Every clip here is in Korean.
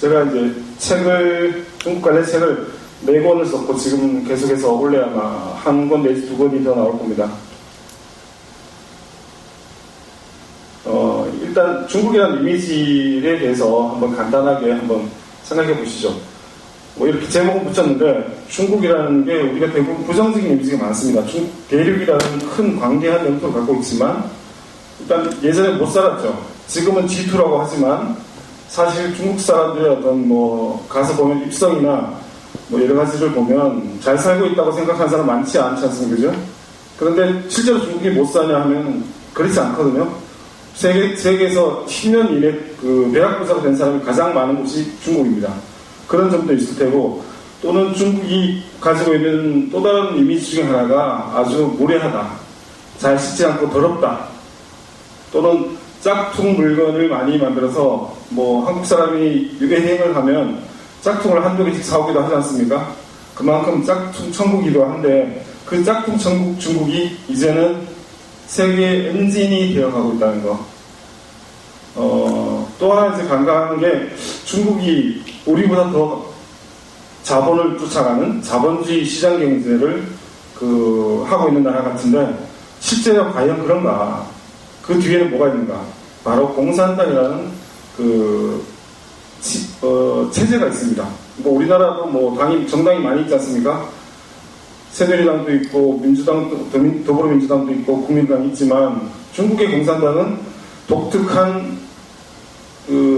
제가 이제 중국 관련 책을 4권을 썼고 지금 계속해서 원래 아마 1권 내지 2권이 더 나올 겁니다. 일단 중국이라는 이미지에 대해서 한번 간단하게 한번 생각해 보시죠. 뭐 이렇게 제목은 붙였는데 중국이라는 게 우리가 대부분 부정적인 이미지가 많습니다. 대륙이라는 큰 광대한 영토를 갖고 있지만 일단 예전에 못 살았죠. 지금은 G2라고 하지만 사실 중국 사람들의 어떤 뭐 가서 보면 입성이나 뭐 여러 가지를 보면 잘 살고 있다고 생각하는 사람 많지 않지 않습니까? 그죠? 그런데 실제로 중국이 못 사냐 하면 그렇지 않거든요. 세계에서 10년 이내 그 대학 부자가 된 사람이 가장 많은 곳이 중국입니다. 그런 점도 있을 테고, 또는 중국이 가지고 있는 또 다른 이미지 중에 하나가 아주 무례하다, 잘 씻지 않고 더럽다, 또는 짝퉁 물건을 많이 만들어서 뭐 한국 사람이 유해행을 하면 짝퉁을 한두 개씩 사오기도 하지 않습니까? 그만큼 짝퉁 천국이기도 한데 그 짝퉁 천국 중국이 이제는 세계 엔진이 되어가고 있다는 거. 또 하나 이제 간과하는 게 중국이 우리보다 더 자본을 쫓아가는 자본주의 시장 경제를 하고 있는 나라 같은데 실제로 과연 그런가? 그 뒤에는 뭐가 있는가? 바로 공산당이라는 체제가 있습니다. 뭐 우리나라도 뭐 정당이 많이 있지 않습니까? 새누리당도 있고 더불어민주당도 있고 국민당이 있지만 중국의 공산당은 독특한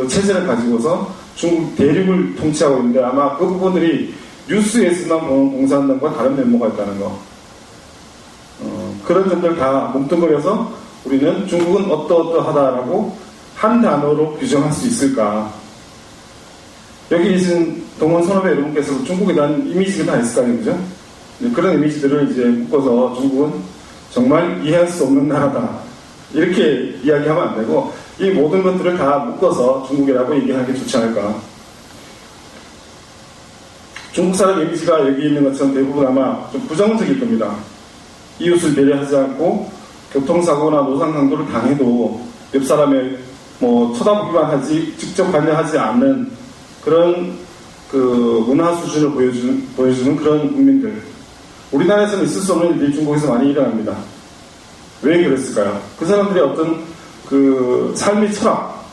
체제를 가지고서 중국 대륙을 통치하고 있는데 아마 그 부분들이 뉴스에서만 보는 공산당과 다른 면모가 있다는 거. 그런 점들 다 뭉뚱그려서 우리는 중국은 어떠어떠하다라고 한 단어로 규정할 수 있을까? 여기 계신 동원 선후배 여러분께서도 중국에 대한 이미지가 다 있을 거 아니에요, 그죠? 그런 이미지들을 이제 묶어서 중국은 정말 이해할 수 없는 나라다, 이렇게 이야기하면 안 되고 이 모든 것들을 다 묶어서 중국이라고 얘기하는 게 좋지 않을까. 중국 사람 이미지가 여기 있는 것처럼 대부분 아마 좀 부정적일 겁니다. 이웃을 배려하지 않고 교통사고나 노상강도를 당해도 옆 사람의 뭐 쳐다보기만 하지 직접 관여하지 않는 그런 문화 수준을 보여주는 그런 국민들. 우리나라에서는 있을 수 없는 일이 중국에서 많이 일어납니다. 왜 그랬을까요? 그 사람들의 어떤 삶의 철학,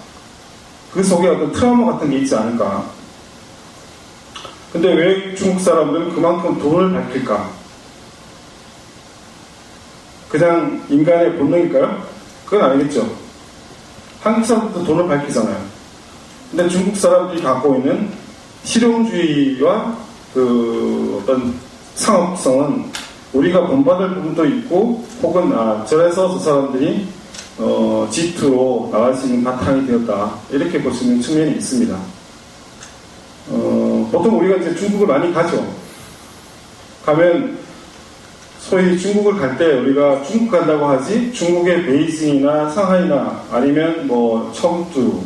그 속에 어떤 트라우마 같은 게 있지 않을까. 근데 왜 중국 사람들은 그만큼 돈을 밝힐까? 그냥 인간의 본능일까요? 그건 아니겠죠. 한국 사람들도 돈을 밝히잖아요. 근데 중국 사람들이 갖고 있는 실용주의와 어떤 상업성은 우리가 본받을 부분도 있고, 혹은 저래서 저 사람들이 G2로 나갈 수 있는 바탕이 되었다, 이렇게 볼 수 있는 측면이 있습니다. 보통 우리가 이제 중국을 많이 가죠. 가면 소위 중국을 갈 때 우리가 중국 간다고 하지 중국의 베이징이나 상하이나 아니면 뭐 청두,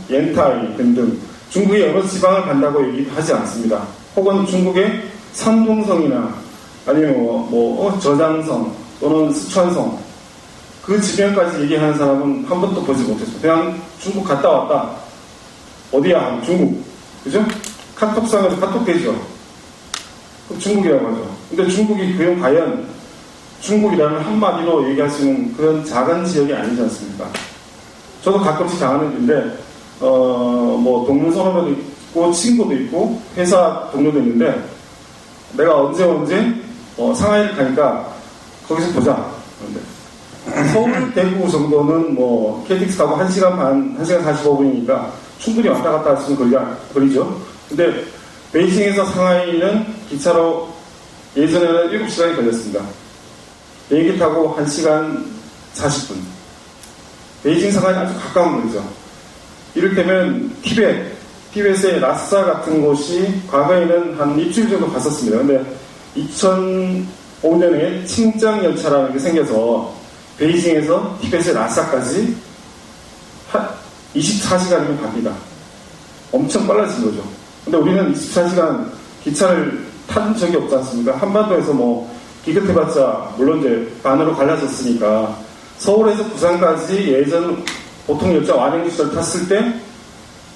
옌타이 등등 중국의 여러 지방을 간다고 얘기하지 않습니다. 혹은 중국의 산동성이나 아니면 저장성 또는 스촨성, 그 지명까지 얘기하는 사람은 한 번도 보지 못했어요. 그냥 중국 갔다 왔다. 어디야? 중국. 그죠? 카톡상에서 카톡되죠. 중국이라고 하죠. 근데 중국이 과연 중국이라는 한마디로 얘기할 수 있는 그런 작은 지역이 아니지 않습니까? 저도 가끔씩 당하는 일인데, 뭐 동문선후배도 있고 친구도 있고 회사 동료도 있는데, 내가 언제 상하이를 가니까 거기서 보자. 그런데 서울, 대구 정도는 뭐 KTX 타고 1시간 반, 1시간 45분이니까 충분히 왔다 갔다 할 수 있는 거리죠. 근데 베이징에서 상하이는 기차로 예전에는 7시간이 걸렸습니다. 비행기 타고 1시간 40분. 베이징 상하이 아주 가까운 거리죠. 이를테면 티벳의 라싸 같은 곳이 과거에는 한 일주일 정도 갔었습니다. 근데 2005년에 칭짱 열차라는 게 생겨서 베이징에서 티벳의 라싸까지 24시간이면 갑니다. 엄청 빨라진 거죠. 근데 우리는 24시간 기차를 탄 적이 없지 않습니까? 한반도에서 뭐 기껏해봤자 물론 이제 반으로 갈라졌으니까 서울에서 부산까지 예전 보통 열차 완행시절 탔을 때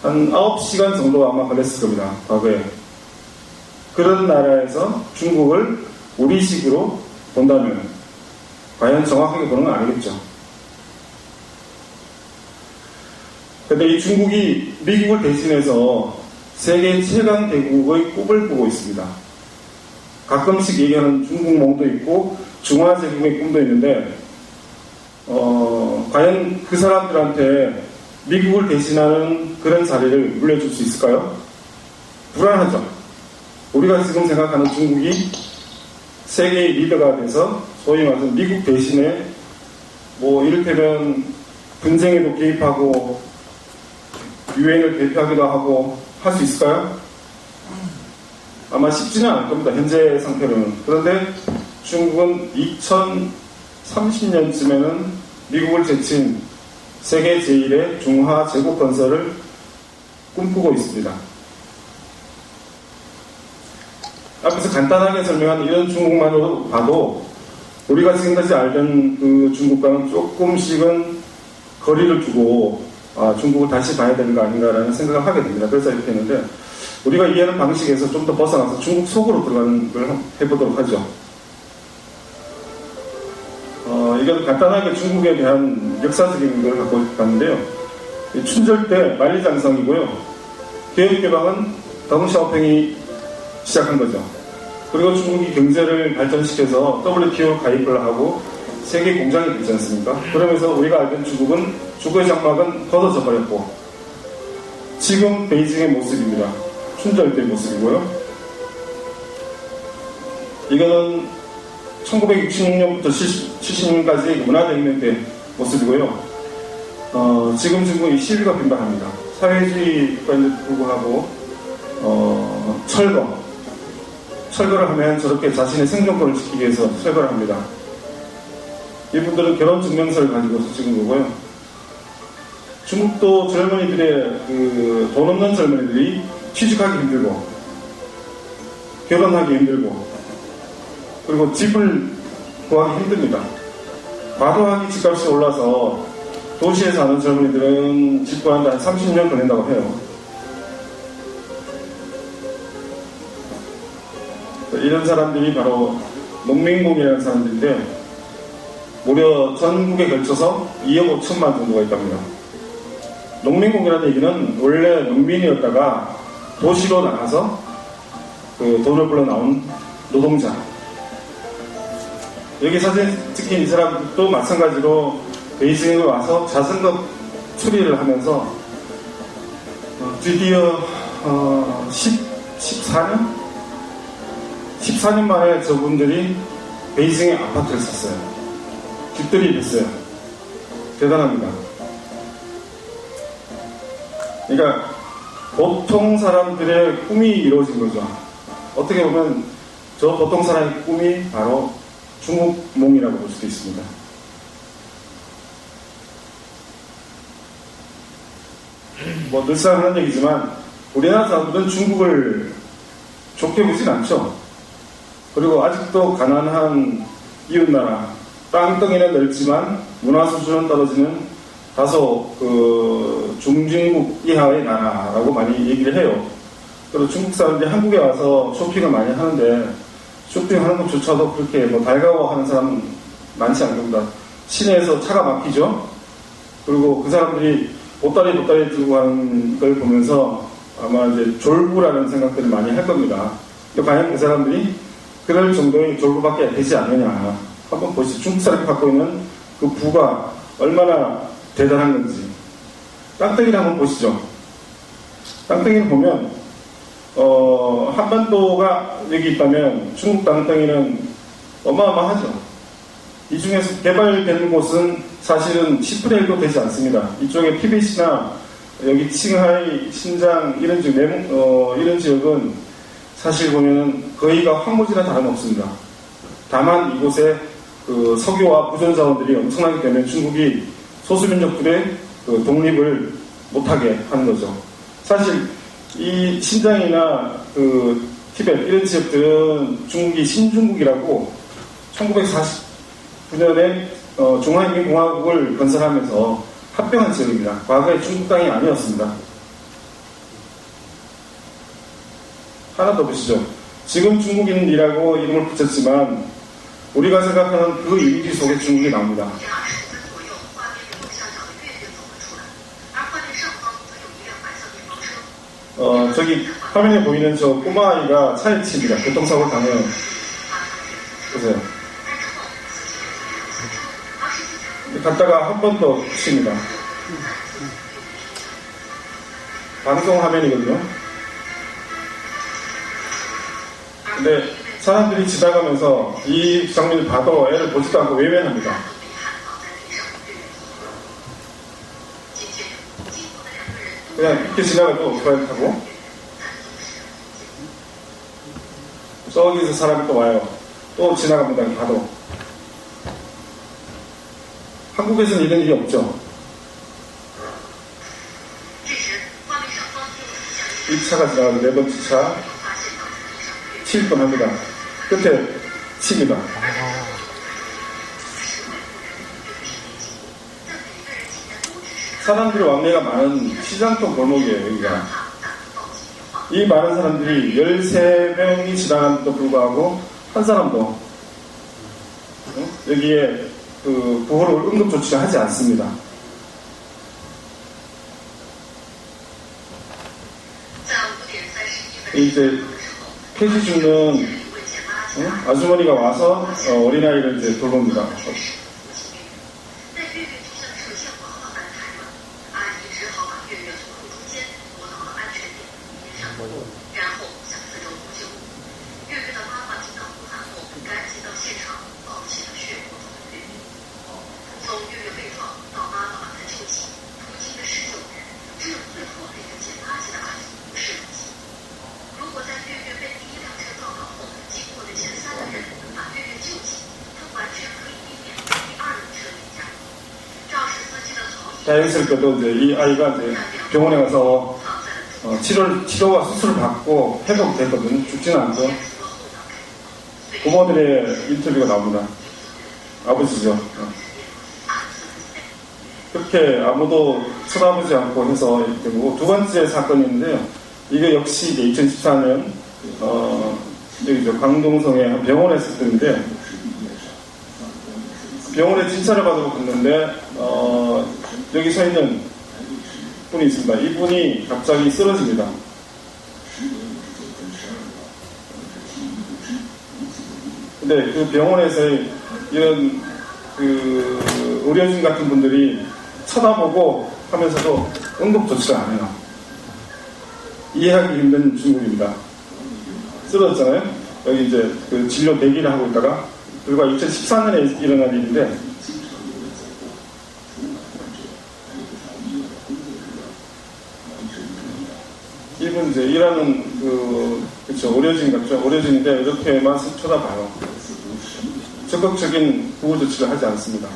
한 9시간 정도 아마 걸렸을 겁니다. 과거에. 그런 나라에서 중국을 우리식으로 본다면 과연 정확하게 보는 건 아니겠죠. 근데 이 중국이 미국을 대신해서 세계 최강 대국의 꿈을 꾸고 있습니다. 가끔씩 얘기하는 중국몽도 있고 중화제국의 꿈도 있는데 과연 그 사람들한테 미국을 대신하는 그런 자리를 물려줄 수 있을까요? 불안하죠. 우리가 지금 생각하는 중국이 세계의 리더가 돼서 소위 말해서 미국 대신에 뭐 이를테면 분쟁에도 개입하고 유엔을 대표하기도 하고 할 수 있을까요? 아마 쉽지는 않을 겁니다. 현재 상태로는. 그런데 중국은 2030년쯤에는 미국을 제친 세계 제1의 중화 제국 건설을 꿈꾸고 있습니다. 앞에서 간단하게 설명한 이런 중국만으로 봐도 우리가 지금까지 알던 그 중국과는 조금씩은 거리를 두고 중국을 다시 봐야 되는 거 아닌가라는 생각을 하게 됩니다. 그래서 이렇게 했는데 우리가 이해하는 방식에서 좀 더 벗어나서 중국 속으로 들어가는 걸 해보도록 하죠. 이건 간단하게 중국에 대한 역사적인 걸 갖고 봤는데요. 춘절 때 만리장성이고요. 개혁개방은 덩샤오팽이 시작한 거죠. 그리고 중국이 경제를 발전시켜서 WTO 가입을 하고 세계 공장이 되지 않습니까? 그러면서 우리가 알던 중국은 중국의 장막은 걷어져 버렸고 지금 베이징의 모습입니다. 춘절 때 모습이고요. 이거는 1966년부터 70년까지 문화대혁명 때 모습이고요. 지금 중국이 시위가 빈번합니다. 사회주의 국가인데도 불구하고 철거를 하면 저렇게 자신의 생존권을 지키기 위해서 철거를 합니다. 이분들은 결혼 증명서를 가지고서 찍은 거고요. 중국도 젊은이들의 돈 없는 젊은이들이 취직하기 힘들고 결혼하기 힘들고 그리고 집을 구하기 힘듭니다. 과도하게 집값이 올라서 도시에 사는 젊은이들은 집 구하는데 한 30년 걸린다고 해요. 이런 사람들이 바로 농민공이라는 사람들인데 무려 전국에 걸쳐서 2억 5천만 정도가 있답니다. 농민공이라는 얘기는 원래 농민이었다가 도시로 나가서 돈을 벌러 나온 노동자. 여기 사진 찍힌 이 사람들도 마찬가지로 베이징에 와서 자선급 추리를 하면서 드디어 14년 만에 저분들이 베이징에 아파트를 샀어요. 집들이 됐어요. 대단합니다. 그러니까 보통 사람들의 꿈이 이루어진 거죠. 어떻게 보면 저 보통 사람의 꿈이 바로 중국몽이라고 볼 수도 있습니다. 뭐 늘상 하는 얘기지만 우리나라 사람들은 중국을 좋게 보진 않죠. 그리고 아직도 가난한 이웃나라, 땅덩이는 넓지만 문화 수준은 떨어지는 다소 중진국 이하의 나라라고 많이 얘기를 해요. 그리고 중국 사람들이 한국에 와서 쇼핑을 많이 하는데 쇼핑하는 것조차도 그렇게 달가워하는 사람은 많지 않을 겁니다. 시내에서 차가 막히죠. 그리고 그 사람들이 보따리 들고 가는 걸 보면서 아마 이제 졸부라는 생각들을 많이 할 겁니다. 과연 그 사람들이 그럴 정도의 졸부밖에 되지 않느냐. 한번 보시죠. 중국 사람이 갖고 있는 그 부가 얼마나 대단한 건지. 땅덩이를 한번 보시죠. 땅덩이를 보면 한반도가 여기 있다면 중국 땅덩이는 어마어마하죠. 이 중에서 개발되는 곳은 사실은 10분의 1도 되지 않습니다. 이쪽에 티베트나 여기 칭하이, 신장 이런 지역은 사실 보면은 거의가 황무지나 다름없습니다. 다만 이곳에 석유와 부전자원들이 엄청나기 때문에 중국이 소수민족들의 독립을 못하게 하는 거죠. 사실 이 신장이나 티베트 이런 지역들은 중국이 신중국이라고 1949년에 중화인민공화국을 건설하면서 합병한 지역입니다. 과거에 중국 땅이 아니었습니다. 하나 더 보시죠. 지금 중국인이라고 이름을 붙였지만 우리가 생각하는 그 이미지 속에 중국이 나옵니다. 저기 화면에 보이는 저 꼬마 아이가 차에 칩니다. 교통사고 당해요. 보세요. 갔다가 한 번 더 칩니다. 방송 화면이거든요. 근데 사람들이 지나가면서 이 장면을 봐도 애를 보지도 않고 외면합니다. 그냥 이렇게 지나가도 오토바이 타고 저기서 사람이 또 와요. 또 지나갑니다. 봐도. 한국에서는 이런 일이 없죠. 이 차가 지나가도 네 번째 차 칠 뻔합니다. 끝에 칩니다. 사람들이 왕래가 많은 시장통 골목이에요. 여기가. 이 많은 사람들이 13명이 지나갔는데도 불구하고 한 사람도 여기에 그 보호를 응급조치를 하지 않습니다. 이제 폐지 죽는 아주머니가 와서 어린아이를 이제 돌봅니다. 자연스럽게도 이제 이 아이가 이제 병원에 가서 치료와 수술을 받고 회복됐거든요. 죽지는 않고. 부모들의 인터뷰가 나옵니다. 아버지죠. 그렇게 아무도 쳐다보지 않고 해서 이렇게 되고, 두 번째 사건인데요. 이게 역시 이제 2014년 여기죠. 광동성의 한 병원에 있었는데, 병원에 진찰을 받으러 갔는데 여기 서 있는 분이 있습니다. 이분이 갑자기 쓰러집니다. 근데 그 병원에서 이런 그 의료진 같은 분들이 쳐다보고 하면서도 응급조치를 안 해요. 이해하기 힘든 중국입니다. 쓰러졌잖아요. 여기 이제 그 진료 대기를 하고 있다가 불과 2014년에 일어난 일인데, 이분 이제 일하는 그쵸, 의료진 같죠. 의료진인데 이렇게만 쳐다봐요. 적극적인 보호 조치를 하지 않습니다.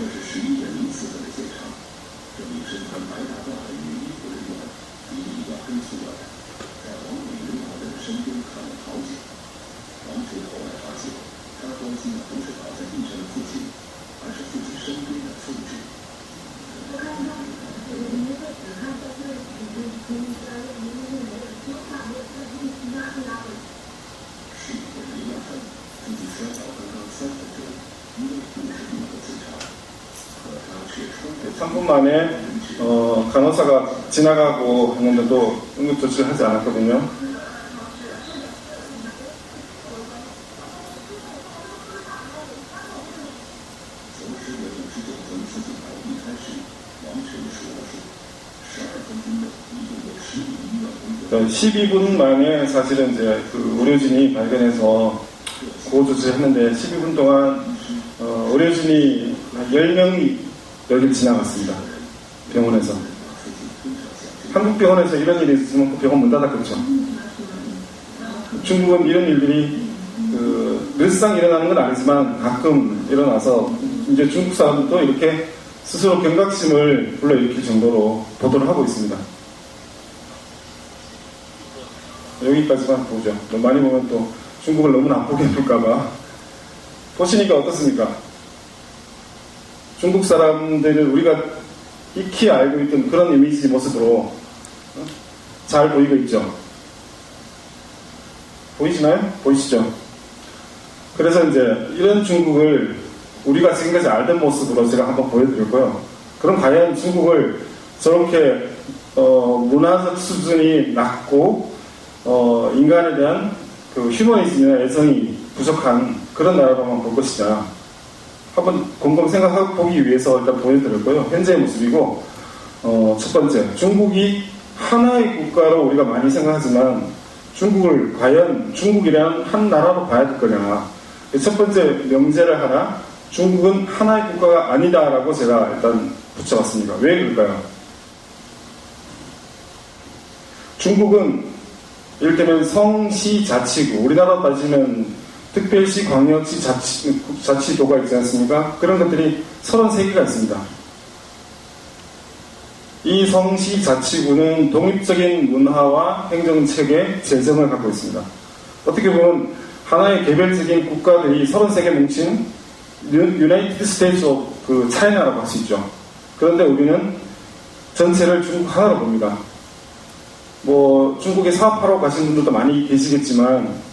(3분) 만에 간호사가 지나가고 했는데도 응급조치를 하지 않았거든요. 그러니까 12분 만에 사실은 이제 그 의료진이 발견해서 구호조치를 했는데, 12분 동안 의료진이 한 10명이 여기를 지나갔습니다. 병원에서. 한국 병원에서 이런 일이 있으면 그 병원 문 닫았겠죠. 중국은 이런 일들이 늘상 일어나는 건 아니지만 가끔 일어나서 이제 중국 사람들도 이렇게 스스로 경각심을 불러일으킬 정도로 보도를 하고 있습니다. 여기까지만 보죠. 너무 많이 보면 또 중국을 너무 나쁘게 볼까봐. 보시니까 어떻습니까? 중국 사람들을 우리가 익히 알고 있던 그런 이미지 모습으로 잘 보이고 있죠. 보이시나요? 보이시죠? 그래서 이제 이런 중국을 우리가 지금까지 알던 모습으로 제가 한번 보여드렸고요. 그럼 과연 중국을 저렇게 문화적 수준이 낮고 인간에 대한 그 휴머니즘이나 애정이 부족한 그런 나라로만 볼 것이냐, 한번 곰곰 생각해보기 위해서 일단 보여드렸고요. 현재의 모습이고, 첫 번째, 중국이 하나의 국가로 우리가 많이 생각하지만 중국을 과연 중국이라는 한 나라로 봐야 될 거냐. 첫 번째 명제를 하나, 중국은 하나의 국가가 아니다라고 제가 일단 붙여봤습니다. 왜 그럴까요? 중국은 이를테면 성시 자치구, 우리나라 따지면 특별시, 광역시, 자치도가 있지 않습니까? 그런 것들이 33개가 있습니다. 이 성시 자치구는 독립적인 문화와 행정체계, 재정을 갖고 있습니다. 어떻게 보면 하나의 개별적인 국가들이 33개 뭉친 유나이티드 스테이트 오브 그 차이나라고 할 수 있죠. 그런데 우리는 전체를 중국 하나로 봅니다. 뭐 중국에 사업하러 가신 분들도 많이 계시겠지만,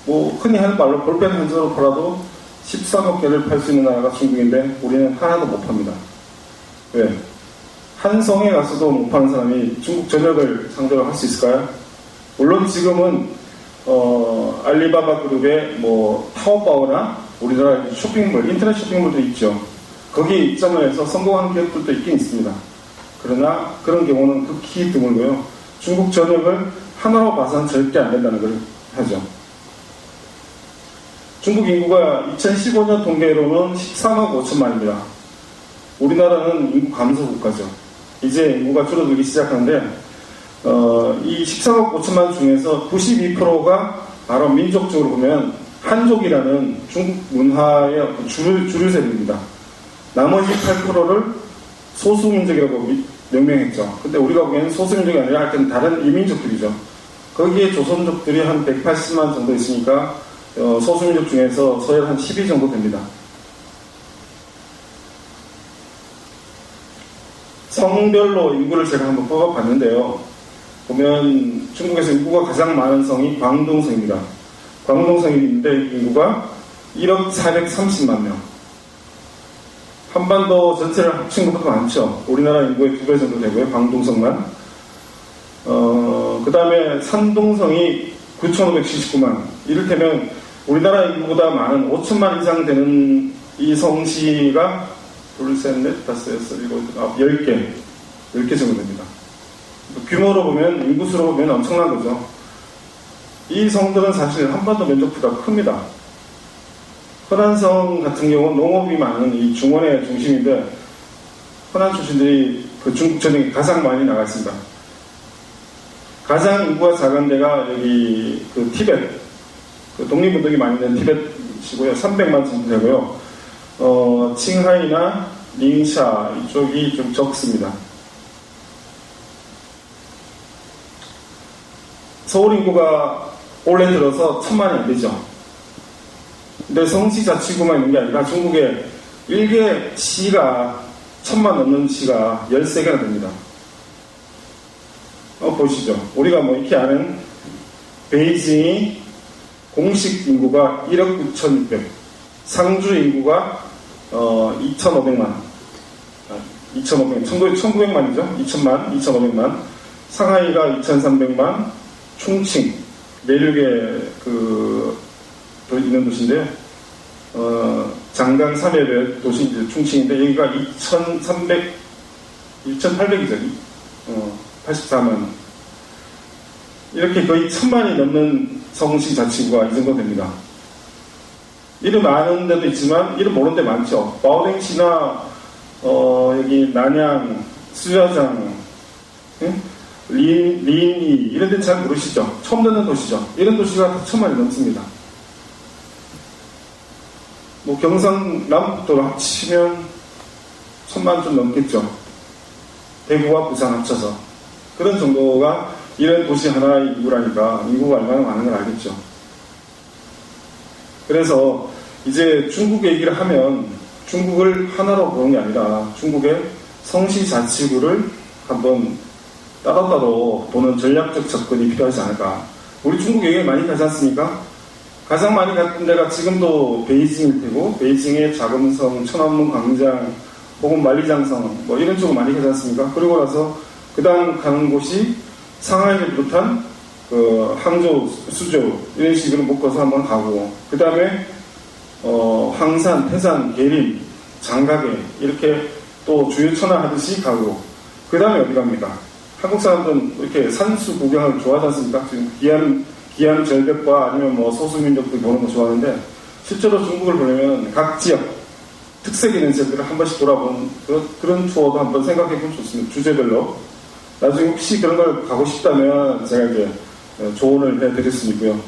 뭐 흔히 하는 말로 볼펜 한 조로 팔아도 13억 개를 팔 수 있는 나라가 중국인데 우리는 하나도 못 팝니다. 왜? 한 성에 가서도 못 파는 사람이 중국 전역을 상대로 할 수 있을까요? 물론 지금은 알리바바 그룹의 뭐 타오바오나 우리나라 쇼핑몰, 인터넷 쇼핑몰도 있죠. 거기에 입점을 해서 성공한 기업들도 있긴 있습니다. 그러나 그런 경우는 극히 드물고요. 중국 전역을 하나로 봐서는 절대 안 된다는 걸 하죠. 중국 인구가 2015년 통계로는 13억 5천만입니다. 우리나라는 인구 감소 국가죠. 이제 인구가 줄어들기 시작하는데 이 13억 5천만 중에서 92%가 바로 민족적으로 보면 한족이라는 중국 문화의 줄을 세립니다. 나머지 8%를 소수민족이라고 명명했죠. 근데 우리가 보기에는 소수민족이 아니라 하여튼 다른 이민족들이죠. 거기에 조선족들이 한 180만 정도 있으니까 소수민족 중에서 서열 한 10위 정도 됩니다. 성별로 인구를 제가 한번 뽑아봤는데요. 보면 중국에서 인구가 가장 많은 성이 광둥성입니다. 광둥성이 있는데 인구가 1억 430만 명. 한반도 전체를 합친 것보다 많죠. 우리나라 인구의 2배 정도 되고요. 광둥성만. 그 다음에 산둥성이 9,579만. 이를테면 우리나라 인구보다 많은 5천만 이상 되는 이 성시가 둘, 셋, 넷, 다섯, 여섯, 일곱, 10개 정도 됩니다. 규모로 보면, 인구수로 보면 엄청난 거죠. 이 성들은 사실 한반도 면적보다 큽니다. 허난성 같은 경우는 농업이 많은 이 중원의 중심인데, 허난 출신들이 그 중국 전역에 가장 많이 나가 있습니다. 가장 인구가 작은 데가 여기 그 티벳, 그 독립운동이 많이 된 티벳이고요. 300만 정도 되고요. 칭하이나 닝샤 이쪽이 좀 적습니다. 서울 인구가 올해 들어서 1000만이 안 되죠. 근데 성시 자치구만 있는 게 아니라 중국에 일개 시가 1000만 넘는 시가 13개나 됩니다. 보시죠. 우리가 뭐 이렇게 아는 베이징이 공식 인구가 1억 9,600, 상주 인구가 2,500만, 1900만이죠. 2,500만. 상하이가 2,300만, 충칭, 내륙에 있는 도시인데, 장강 3회별 도시 충칭인데, 여기가 2,800이죠. 84만. 이렇게 거의 1000만이 넘는 성시 자치구가 이 정도 됩니다. 이름 아는 데도 있지만 이름 모르는 데 많죠. 바오랭시나 여기 난양, 수자장, 리니 이런 데는 잘 모르시죠. 처음 듣는 도시죠. 이런 도시가 1000만이 넘습니다. 뭐 경상남북도로 합치면 1000만 좀 넘겠죠. 대구와 부산 합쳐서 그런 정도가 이런 도시 하나의 인구라니까 인구가 얼마나 많은 걸 알겠죠. 그래서 이제 중국 얘기를 하면 중국을 하나로 보는 게 아니라 중국의 성시 자치구를 한번 따로따로 보는 전략적 접근이 필요하지 않을까. 우리 중국 여행 많이 가지 않습니까? 가장 많이 갔던 데가 지금도 베이징일 테고, 베이징의 자금성, 천안문 광장, 혹은 만리장성, 뭐 이런 쪽으로 많이 가지 않습니까? 그리고 나서 그 다음 가는 곳이 상하이를 비롯한 항저우, 수저우 이런 식으로 묶어서 한번 가고, 그 다음에 황산, 태산, 계림, 장가게 이렇게 또 주요 천하 하듯이 가고, 그 다음에 어디 갑니까? 한국 사람들은 이렇게 산수 구경을 좋아하지 않습니까? 지금 기한 절벽과 아니면 뭐 소수민족들 보는 거 좋아하는데, 실제로 중국을 보려면 각 지역 특색 있는 지역들을 한 번씩 돌아보는 그런 투어도 한번 생각해 보면 좋습니다. 주제별로. 나중에 혹시 그런 걸 가고 싶다면 제가 이제 조언을 해드릴 수 있고요.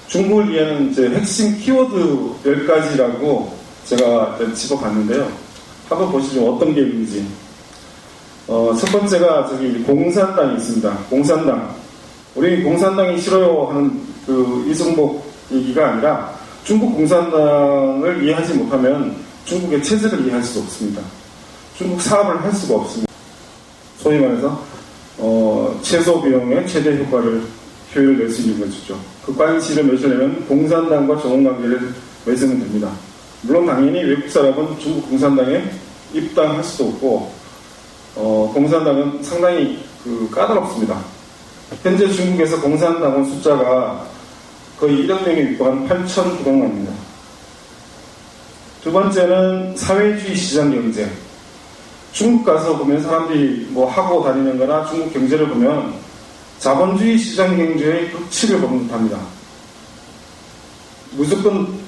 중국을 위한 이제 핵심 키워드 10가지라고 제가 집어봤는데요. 한번 보시죠. 어떤 게 있는지. 첫 번째가 저기 공산당이 있습니다. 공산당. 우리 공산당이 싫어요 하는 이승복 얘기가 아니라, 중국 공산당을 이해하지 못하면 중국의 체제를 이해할 수가 없습니다. 중국 사업을 할 수가 없습니다. 소위 말해서 최소 비용의 최대 효율을 낼 수 있는 것이죠. 그 관시를 맺으려면 공산당과 좋은 관계를 맺으면 됩니다. 물론 당연히 외국 사람은 중국 공산당에 입당할 수도 없고, 공산당은 상당히 까다롭습니다. 현재 중국에서 공산당원 숫자가 거의 1억 명에 육박한 8,900만입니다. 두 번째는 사회주의 시장 경제. 중국 가서 보면 사람들이 뭐 하고 다니는 거나 중국 경제를 보면 자본주의 시장 경제의 극치를 보는 듯합니다. 무조건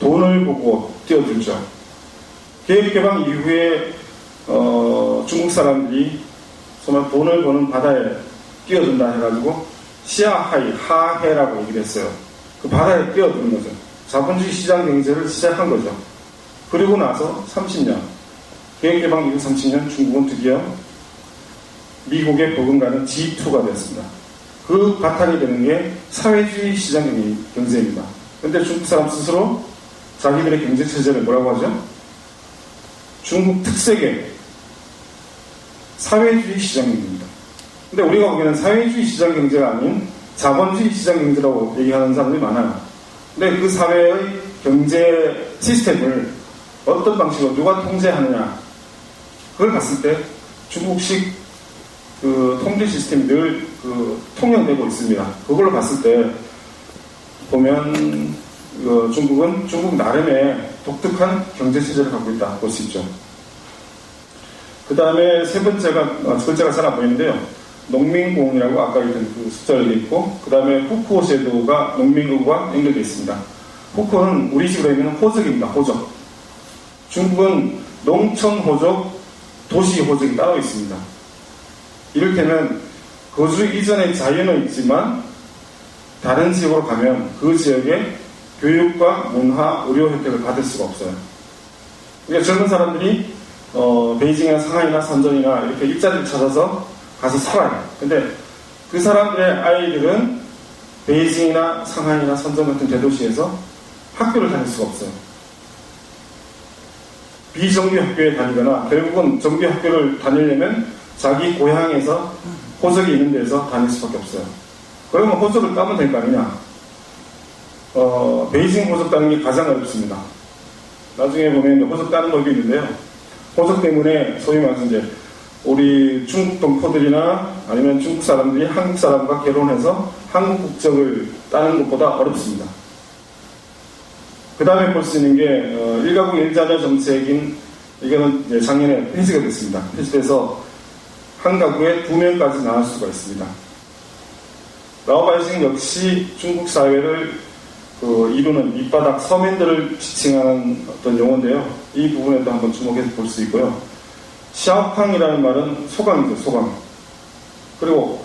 돈을 보고 뛰어들죠. 개혁개방 이후에 중국 사람들이 정말 돈을 버는 바다에 뛰어든다 해가지고 시아하이, 하해라고 얘기를 했어요. 그 바다에 뛰어드는 거죠. 자본주의 시장 경제를 시작한 거죠. 그리고 나서 30년, 개혁개방 이후 30년 중국은 드디어 미국의 버금가는 G2가 되었습니다. 그 바탕이 되는 게 사회주의 시장 경제입니다. 그런데 중국 사람 스스로 자기들의 경제체제를 뭐라고 하죠? 중국 특색의 사회주의 시장 경제입니다. 근데 우리가 보기에는 사회주의 시장 경제가 아닌 자본주의 시장 경제라고 얘기하는 사람들이 많아요. 근데 그 사회의 경제 시스템을 어떤 방식으로 누가 통제하느냐, 그걸 봤을 때 중국식 통제 시스템이 늘 통용되고 있습니다. 그걸로 봤을 때 보면 중국은 중국 나름의 독특한 경제 체제를 갖고 있다 볼 수 있죠. 그 다음에 세 번째가 잘 안 보이는데요. 농민공이라고 아까 얘기한 숫자를 있고, 그 다음에 후쿠오 제도가 농민공과 연결되어 있습니다. 후쿠오는 우리 식으로 얘기하면 호적입니다. 호적. 중국은 농촌 호적, 도시 호적이 따로 있습니다. 이를테면 거주 이전의 자유는 있지만 다른 지역으로 가면 그 지역의 교육과 문화, 의료 혜택을 받을 수가 없어요. 그러니까 젊은 사람들이 베이징이나 상하이나 선전이나 이렇게 일자리를 찾아서 가서 살아요. 근데 그 사람들의 아이들은 베이징이나 상하이나 선전 같은 대도시에서 학교를 다닐 수가 없어요. 비정규 학교에 다니거나 결국은 정규 학교를 다니려면 자기 고향에서 호적이 있는 데서 다닐 수밖에 없어요. 그러면 호적을 따면 될 거 아니냐? 베이징 호적 따는 게 가장 어렵습니다. 나중에 보면 호적 따는 법이 있는데요. 호적 때문에 소위 말해서 이제 우리 중국 동포들이나 아니면 중국 사람들이 한국 사람과 결혼해서 한국 국적을 따는 것보다 어렵습니다. 그 다음에 볼 수 있는 게 일가구 일자녀 정책인, 이거는 작년에 폐지가 됐습니다. 폐지돼서 한 가구에 2명까지 나올 수가 있습니다. 라오바이싱 역시 중국 사회를 이루는 밑바닥 서민들을 지칭하는 어떤 용어인데요. 이 부분에도 한번 주목해서 볼 수 있고요. 샤오팡이라는 말은 소강이죠, 소강. 그리고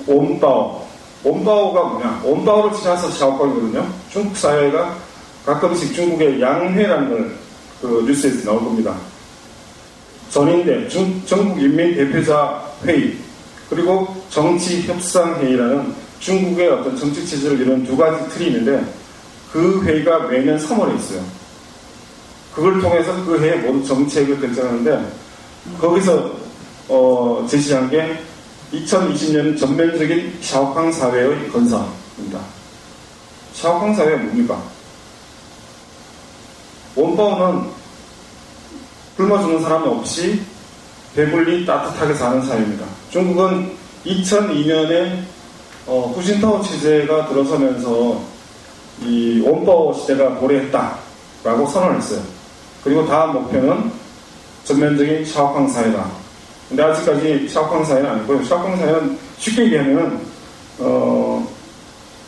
옴바오. 옴바오가 뭐냐? 옴바오를 지나서 샤오팡이거든요. 중국 사회가 가끔씩 중국의 양회라는 걸 뉴스에서 나올 겁니다. 전인대, 전국인민대표자 회의, 그리고 정치협상회의라는 중국의 어떤 정치체제를 이루는 두 가지 틀이 있는데, 그 회의가 매년 3월에 있어요. 그걸 통해서 그 해에 모든 정책을 결정하는데, 거기서 제시한 게 2020년 전면적인 샤오캉 사회의 건설입니다. 샤오캉 사회가 뭡니까? 원바오는 굶어 죽는 사람 없이 배불리 따뜻하게 사는 사회입니다. 중국은 2002년에 후진타오 체제가 들어서면서 이 원바오 시대가 도래했다라고 선언을 했어요. 그리고 다음 목표는 전면적인 샤오캉 사회다. 근데 아직까지 샤오캉 사회는 아니고요. 샤오캉 사회는 쉽게 얘기하면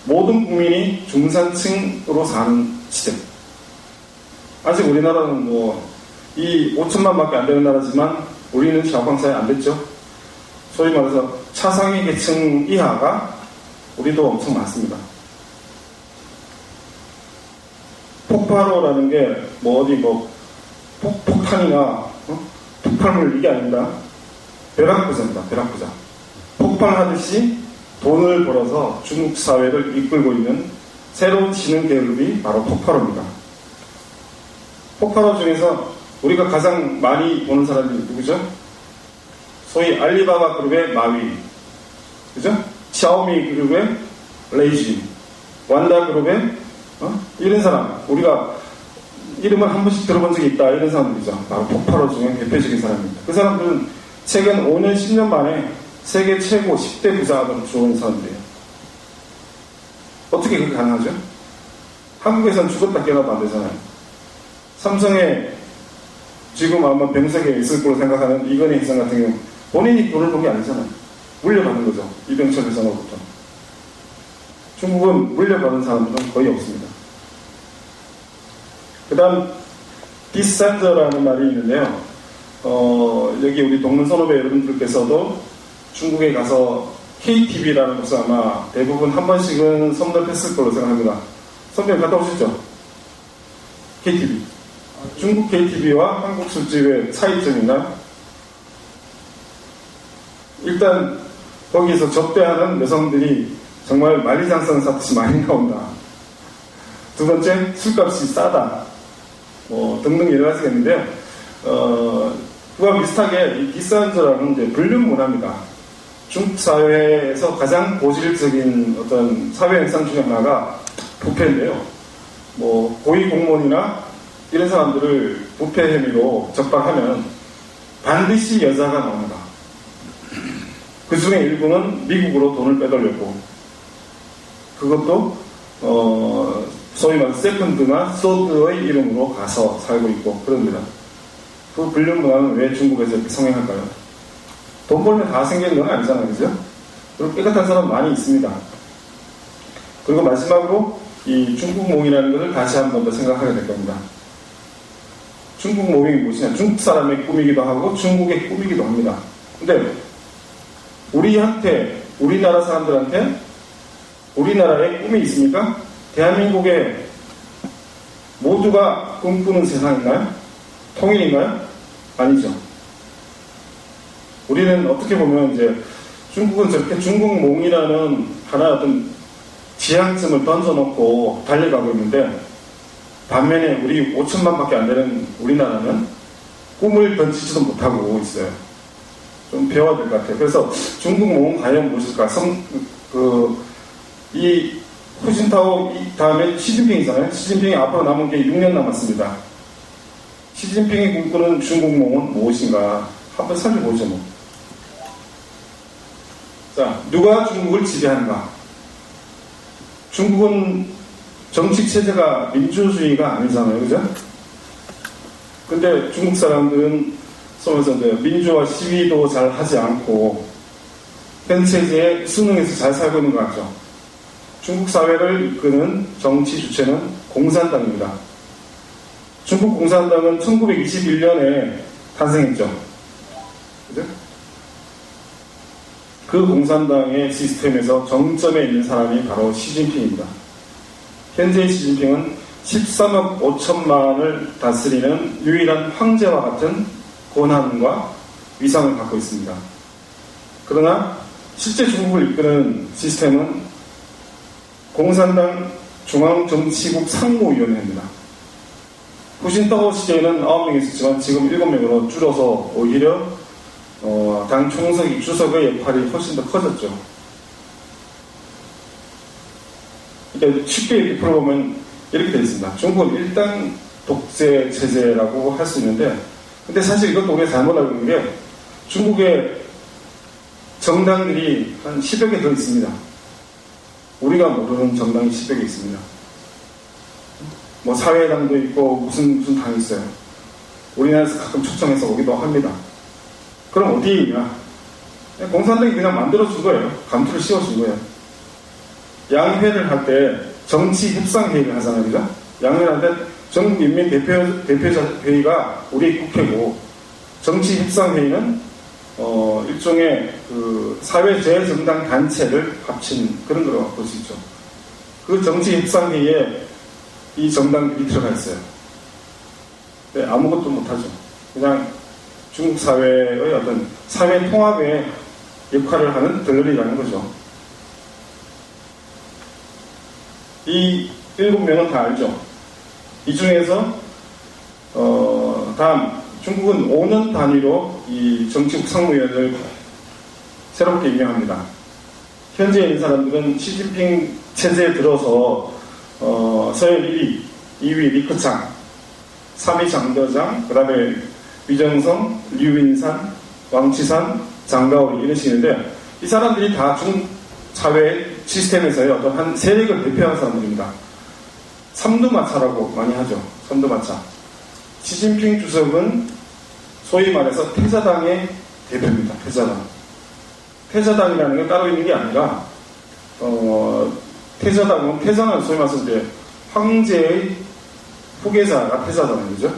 모든 국민이 중산층으로 사는 시대. 아직 우리나라는 이 5천만밖에 안 되는 나라지만 우리는 샤오캉 사회 안 됐죠. 소위 말해서 차상위 계층 이하가 우리도 엄청 많습니다. 폭발호라는 게 폭탄이나 폭발물 이게 아닙니다. 벼락부자입니다. 벼락부자. 폭발하듯이 돈을 벌어서 중국 사회를 이끌고 있는 새로운 신흥 계급이 바로 폭발호입니다. 폭발호 중에서 우리가 가장 많이 보는 사람이 누구죠? 소위 알리바바 그룹의 마위, 그죠? 샤오미 그룹의 레이지, 완다 그룹의 이런 사람, 우리가 이름을 한 번씩 들어본 적이 있다 이런 사람들이죠. 바로 폭발호 중에 대표적인 사람입니다. 그 사람들은 최근 5년, 10년 만에 세계 최고 10대 부자로 들어온 사람들이에요. 어떻게 그렇게 가능하죠? 한국에선 죽었다 깨어나도 안 되잖아요. 삼성에 지금 아마 병석에 있을 거로 생각하는 이건희 회장 같은 경우 본인이 돈을 번 게 아니잖아요. 물려받은 거죠. 이병철 회장으로부터. 중국은 물려받은 사람들은 거의 없습니다. 그 다음 디스산저라는 말이 있는데요. 여기 우리 동문 선후배 여러분들께서도 중국에 가서 KTV라는 곳을 아마 대부분 한 번씩은 섭렵했을 걸로 생각합니다. 선배 갔다 오셨죠? KTV. 중국 KTV와 한국 술집의 차이점이나 일단 거기서 접대하는 여성들이 정말 만리장성 사듯이 많이 나온다. 두 번째, 술값이 싸다. 등등 여러 가지가 있는데요. 그와 비슷하게 이 디스한저라는 이제 불륜 문화입니다. 중국 사회에서 가장 고질적인 어떤 사회 현상 중에 하나가 부패인데요. 고위 공무원이나 이런 사람들을 부패 혐의로 적발하면 반드시 여자가 나옵니다. 그 중에 일부는 미국으로 돈을 빼돌렸고, 그것도 소위 말해서 세컨드나 서드의 이름으로 가서 살고 있고 그럽니다. 그 불륜 문화는 왜 중국에서 이렇게 성행할까요? 돈 벌면 다 생기는 건 아니잖아요, 그죠? 그리고 깨끗한 사람 많이 있습니다. 그리고 마지막으로 이 중국몽이라는 것을 다시 한 번 더 생각하게 될 겁니다. 중국몽이 무엇이냐? 중국 사람의 꿈이기도 하고 중국의 꿈이기도 합니다. 근데 우리한테, 우리나라 사람들한테 우리나라의 꿈이 있습니까? 대한민국에 모두가 꿈꾸는 세상인가요? 통일인가요? 아니죠. 우리는 어떻게 보면 이제 중국은 저렇게 중국몽이라는 하나의 어떤 지향점을 던져놓고 달려가고 있는데, 반면에 우리 5천만밖에 안 되는 우리나라는 꿈을 던지지도 못하고 있어요. 좀 배워야 될 것 같아요. 그래서 중국몽은 과연 무엇일까? 이 후진타오 다음에 시진핑이잖아요. 시진핑이 앞으로 남은 게 6년 남았습니다. 시진핑이 꿈꾸는 중국몽은 무엇인가? 한번 살펴보죠. 자, 누가 중국을 지배하는가? 중국은 정치 체제가 민주주의가 아니잖아요, 그죠? 근데 중국 사람들은 소면서 민주화 시위도 잘 하지 않고 현 체제에 순응해서 잘 살고 있는 것 같죠. 중국 사회를 이끄는 정치 주체는 공산당입니다. 중국 공산당은 1921년에 탄생했죠. 그죠? 그 공산당의 시스템에서 정점에 있는 사람이 바로 시진핑입니다. 현재 시진핑은 13억 5천만을 다스리는 유일한 황제와 같은 권한과 위상을 갖고 있습니다. 그러나 실제 중국을 이끄는 시스템은 공산당 중앙정치국 상무위원회입니다. 후진타오 시대에는 9명이 있었지만 지금 7명으로 줄어서 오히려 당 총석이 주석의 역할이 훨씬 더 커졌죠. 그러니까 쉽게 이렇게 풀어보면 이렇게 되어 있습니다. 중국은 일당 독재 체제라고 할 수 있는데, 근데 사실 이것도 우리가 잘못 알고 있는 게 중국의 정당들이 한 10여 개 더 있습니다. 우리가 모르는 정당이 10여 개 있습니다. 뭐 사회당도 있고 무슨 당이 있어요. 우리나라에서 가끔 초청해서 오기도 합니다. 그럼 어디에 있냐? 공산당이 그냥 만들어준 거예요. 감투를 씌워준 거예요. 양회를 할 때 정치 협상회의를 하잖아요. 그죠? 양회를 할 때 전국인민 대표회의가 우리 국회고, 정치 협상회의는 일종의 그 사회재정당 단체를 합친 그런 거라고 볼 수 있죠. 그 정치 협상회의에 이 정당들이 들어가 있어요. 네, 아무것도 못하죠. 그냥 중국 사회의 어떤 사회 통합의 역할을 하는 덜러리라는 거죠. 이 7명은 다 알죠. 이 중에서 다음 중국은 5년 단위로 이 정치국 상무위원을 새롭게 임명합니다. 현재 있는 사람들은 시진핑 체제에 들어서 서열 1위, 2위 리커창, 3위 장더장, 그 다음에 위정성, 류윈산, 왕치산, 장가오리 이런 식인데, 이 사람들이 다 중국 사회 시스템에서의 어떤 한 세력을 대표하는 사람들입니다. 삼두마차라고 많이 하죠. 삼두마차. 시진핑 주석은 소위 말해서 태자당의 대표입니다. 태자당. 태자당이라는 게 따로 있는 게 아니라 태자는 소위 말해서 이제 황제의 후계자가 태자당이죠.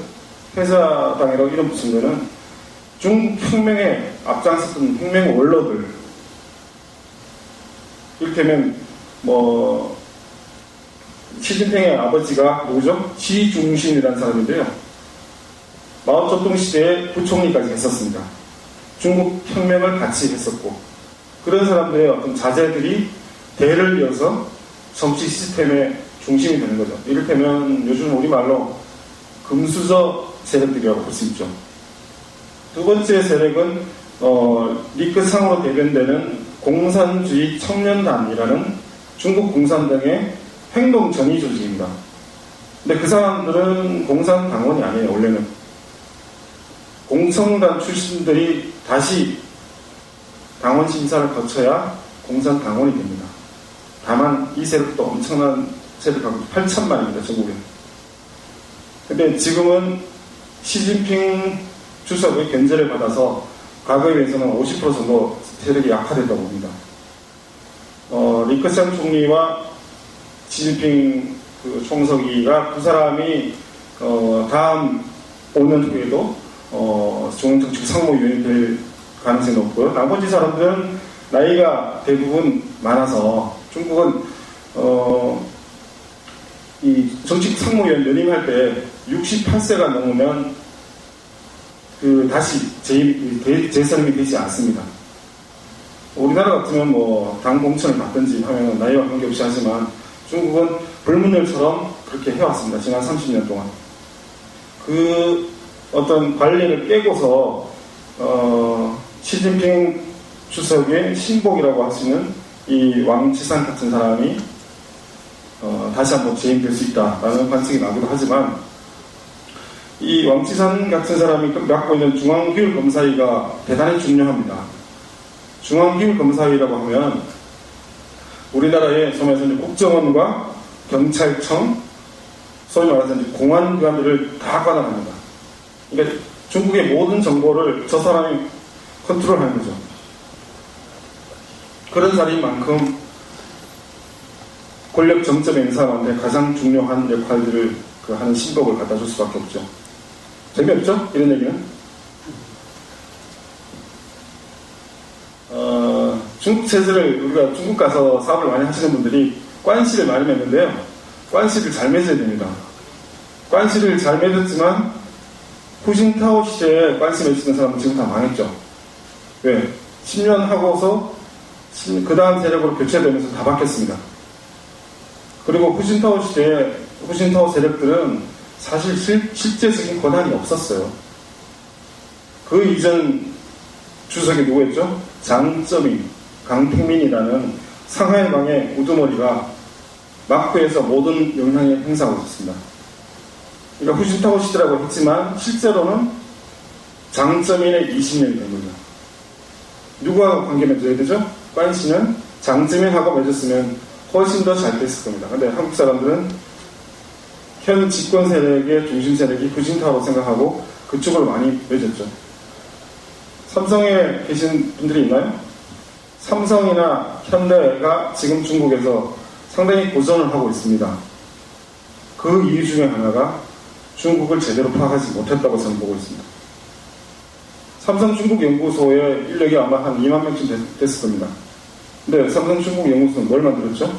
태자당이라고 이름 붙인 거는 중국 혁명에 앞장섰던 혁명 원로들, 이를테면 시진핑의 아버지가 누구죠? 시중신이라는 사람인데요. 마오쩌둥 시대에 부총리까지 했었습니다. 중국 혁명을 같이 했었고, 그런 사람들의 어떤 자제들이 대를 이어서 정치 시스템의 중심이 되는 거죠. 이를테면 요즘 우리말로 금수저 세력들이라고 볼 수 있죠. 두 번째 세력은 리크상으로 대변되는 공산주의 청년단이라는 중국 공산당의 행동 전위 조직입니다. 근데 그 사람들은 공산당원이 아니에요. 원래는 공청단 출신들이 다시 당원 심사를 거쳐야 공산당원이 됩니다. 다만 이 세력도 엄청난 세력하고 8천만입니다. 전국에. 근데 지금은 시진핑 주석의 견제를 받아서 과거에 비해서는 50% 정도 세력이 약화됐다고 봅니다. 리커창 총리와 시진핑 그 총서기가 두 사람이 다음 5년 후에도 중앙정치국 상무위원이 될 가능성이 높고요. 나머지 사람들은 나이가 대부분 많아서, 중국은 이 정치국 상무위원 연임할 때 68세가 넘으면 다시 재선이 되지 않습니다. 우리나라 같으면 당 공천을 받든지 하면 나이와 관계없이 하지만, 중국은 불문율처럼 그렇게 해왔습니다. 지난 30년 동안. 그 어떤 관리를 깨고서 시진핑 주석의 신복이라고 할 수 있는 이 왕치산 같은 사람이 다시 한번 재임될 수 있다라는 관측이 나기도 하지만, 이 왕치산 같은 사람이 맡고 있는 중앙기율검사위가 대단히 중요합니다. 중앙기율검사위라고 하면 우리나라의 소위 말해서 국정원과 경찰청, 소위 말해서 공안기관들을 다 관할합니다. 그러니까 중국의 모든 정보를 저 사람이 컨트롤하는 거죠. 그런 사람인 만큼 권력 정점에 있는 사람한테 가장 중요한 역할들을 하는 신복을 갖다 줄 수밖에 없죠. 재미없죠? 이런 얘기는? 중국 체제를, 우리가 중국 가서 사업을 많이 하시는 분들이 관시를 많이 맺는데요. 관시를 잘 맺어야 됩니다. 관시를 잘 맺었지만 후진타오 시대에 관시 맺히는 사람은 지금 다 망했죠. 왜? 10년 하고서 그 다음 세력으로 교체되면서 다 바뀌었습니다. 그리고 후진타오 시대에 후진타오 세력들은 사실 실제적인 권한이 없었어요. 그 이전 주석이 누구였죠? 장쩌민, 강택민이라는 상하이방의 우두머리가 막부에서 모든 영향을 행사하고 있었습니다. 그러니까 후진타오 시대라고 했지만 실제로는 장쩌민의 20년이 된 거죠. 누구하고 관계 맺어야 되죠? 관씨는 장쩌민하고 맺었으면 훨씬 더 잘 됐을 겁니다. 근데 한국 사람들은 현 집권 세력의 중심 세력이 후진타오라고 생각하고 그쪽으로 많이 맺었죠. 삼성에 계신 분들이 있나요? 삼성이나 현대가 지금 중국에서 상당히 고전을 하고 있습니다. 그 이유 중에 하나가 중국을 제대로 파악하지 못했다고 저는 보고 있습니다. 삼성 중국 연구소의 인력이 아마 한 2만 명쯤 됐을 겁니다. 근데 삼성 중국 연구소는 뭘 만들었죠?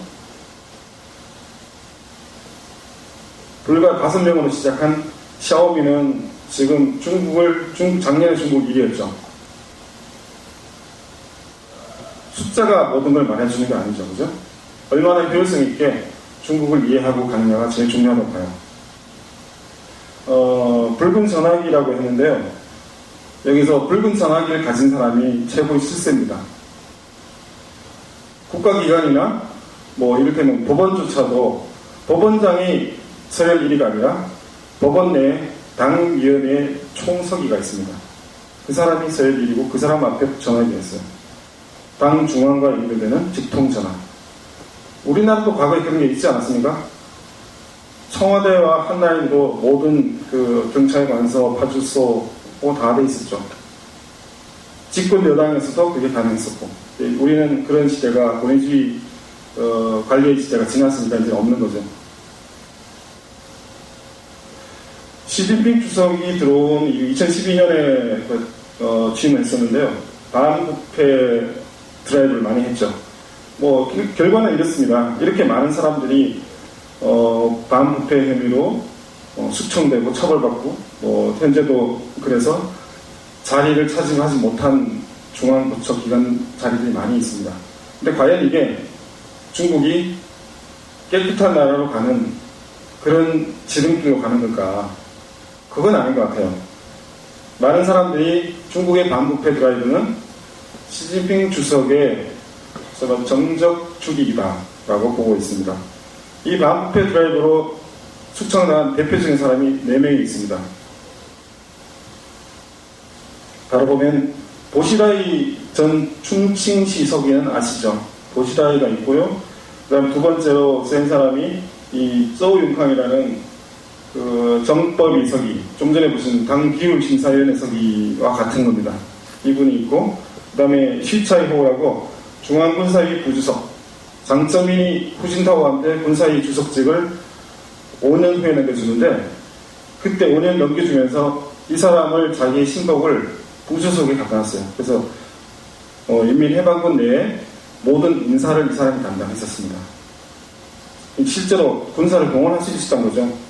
불과 5명으로 시작한 샤오미는 지금 작년에 중국 1위였죠. 숫자가 모든 걸 말해주는 게 아니죠. 그죠? 얼마나 효율성 있게 중국을 이해하고 가느냐가 제일 중요하다고 봐요. 붉은 전화기라고 했는데요. 여기서 붉은 전화기를 가진 사람이 최고의 실세입니다. 국가기관이나 이를테면 법원조차도 법원장이 서열 1위가 아니라 법원 내에 당위원회 총서기가 있습니다. 그 사람이 서열 1위고 그 사람 앞에 전화기가 있어요. 당 중앙과 연결되는 직통전화. 우리나라도 과거에 그런 게 있지 않았습니까? 청와대와 한라인도 모든 그 경찰관서, 파출소 다 돼 있었죠. 집권 여당에서도 그게 가능했었고, 우리는 그런 시대가 권위주의 관리의 시대가 지났으니까 이제 없는 거죠. 시진핑 주석이 들어온 2012년에 취임했었는데요. 반부패 드라이브를 많이 했죠. 결과는 이렇습니다. 이렇게 많은 사람들이 반부패 혐의로 숙청되고 처벌받고 현재도 그래서 자리를 차지하지 못한 중앙부처 기관 자리들이 많이 있습니다. 근데 과연 이게 중국이 깨끗한 나라로 가는 그런 지름길로 가는 걸까? 그건 아닌 것 같아요. 많은 사람들이 중국의 반부패 드라이브는 시진핑 주석의 정적 주기이다라고 보고 있습니다. 이 반부패 드라이브로 숙청당한 대표적인 사람이 4명이 있습니다. 바로 보면 보시라이 전 충칭시 서기는 아시죠? 보시라이가 있고요. 그 다음 두 번째로 센 사람이 이 쪼윤캉이라는 그 정법위 서기, 좀 전에 보신 당기율심사위원회 서기와 같은 겁니다. 이분이 있고, 그 다음에 쉬차이호라고 중앙군사위 부주석, 장쩌민이 후진타오한테 군사위 주석직을 5년 후에 넘겨주는데, 그때 5년 넘겨주면서 이 사람을 자기의 신복을 부주석에 갖다 놨어요. 그래서 인민해방군 내에 모든 인사를 이 사람이 담당했었습니다. 실제로 군사를 동원할 수 있었던 거죠.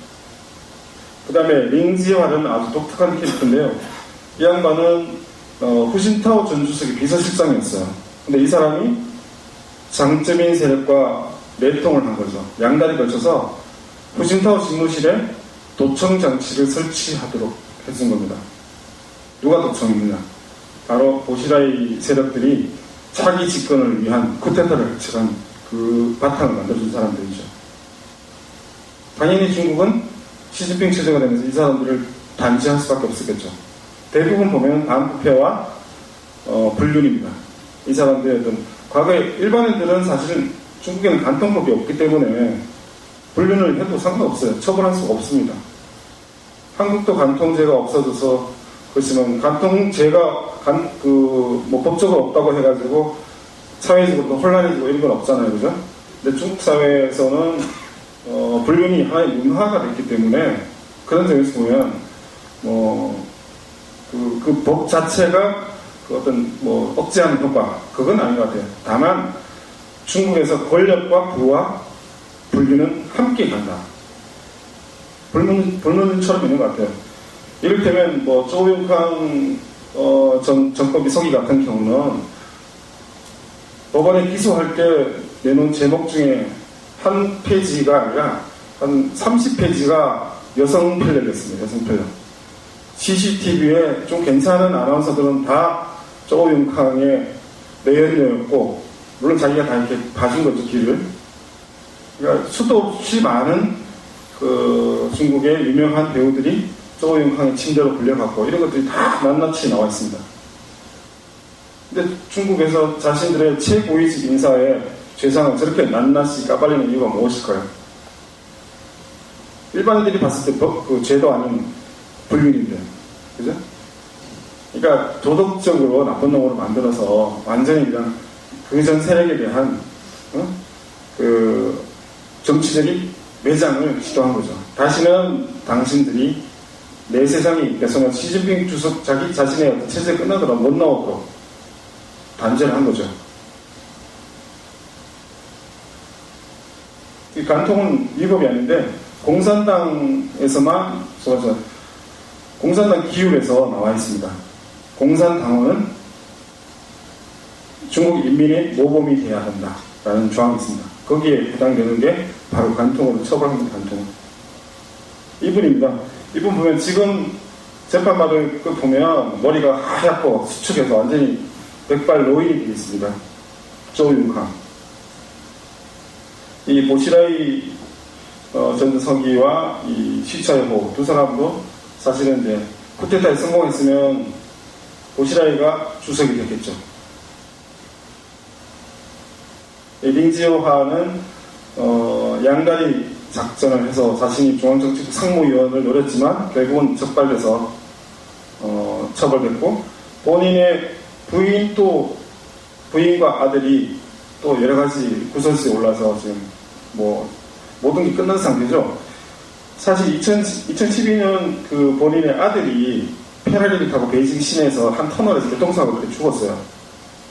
그 다음에 링지화는 아주 독특한 캐릭터인데요. 이 양반은 후진타오 전 주석의 비서실장이었어요. 근데 이 사람이 장쩌민 세력과 내통을 한 거죠. 양다리 걸쳐서 후진타오 집무실에 도청 장치를 설치하도록 해준 겁니다. 누가 도청이냐? 바로 보시라이 세력들이 차기 집권을 위한 쿠데타를 치른 그 바탕을 만들어준 사람들이죠. 당연히 중국은 시진핑 체제가 되면서 이 사람들을 단죄할 수밖에 없었겠죠. 대부분 보면 반부패와 불륜입니다. 이 사람들의 어떤 과거에 일반인들은 사실 중국에는 간통법이 없기 때문에 불륜을 해도 상관없어요. 처벌할 수가 없습니다. 한국도 간통죄가 없어져서 그렇지만 간통죄가 법적으로 없다고 해가지고 사회적으로 혼란해지고 이런 건 없잖아요, 그죠? 근데 중국 사회에서는 불륜이 하나의 문화가 됐기 때문에 그런 점에서 보면 그 법 자체가 그 어떤 억제하는 효과 그건 아닌 것 같아요. 다만 중국에서 권력과 부와 불륜은 함께 간다. 불문처럼 있는 것 같아요. 이를테면 쪼윤캉 정법위 서기 같은 경우는 법원에 기소할 때 내놓은 제목 중에 한 페이지가 아니라 한 30페이지가 여성 편력이었습니다. 여성 편력. CCTV에 좀 괜찮은 아나운서들은 다 쪼윤캉의 내연녀였고, 물론 자기가 다 이렇게 봐준 거죠, 길을. 그러니까 수도 없이 많은 그 중국의 유명한 배우들이 쪼윤캉의 침대로 불려갔고, 이런 것들이 다 낱낱이 나와 있습니다. 근데 중국에서 자신들의 최고위직 인사의 죄상을 저렇게 낱낱이 까발리는 이유가 무엇일까요? 일반인들이 봤을 때 그 죄도 아닌 불륜인데, 그죠? 그러니까 도덕적으로 나쁜 놈으로 만들어서 완전히 그냥 그전 세력에 대한 그 정치적인 매장을 시도한 거죠. 다시는 당신들이 내 세상이 돼서는 시진핑 주석 자기 자신의 어떤 체제 끝나더라도 못 나오도록 단죄를 한 거죠. 이 간통은 위법이 아닌데 공산당에서만 공산당 기율에서 나와 있습니다. 공산당원은 중국 인민의 모범이 돼야 한다라는 조항이 있습니다. 거기에 해당되는 게 바로 간통으로 처벌하는 간통. 이분입니다. 이분 보면 지금 재판받을 거 보면 머리가 하얗고 수축해서 완전히 백발 노인이 되어 있습니다. 쪼윤캉. 이 보시라이 전 서기와 이 시차이호 두 사람도 사실은 이제 쿠데타에 성공했으면 보시라이가 주석이 됐겠죠. 링지오하는 양다리 작전을 해서 자신이 중앙정치국 상무위원을 노렸지만 결국은 적발돼서 처벌됐고, 본인의 부인과 아들이 또 여러 가지 구설수에 올라서 지금 뭐 모든 게 끝난 상태죠. 사실 2012년 그 본인의 아들이 페라리를 타고 베이징 시내에서 한 터널에서 교통사고로 그렇게 죽었어요.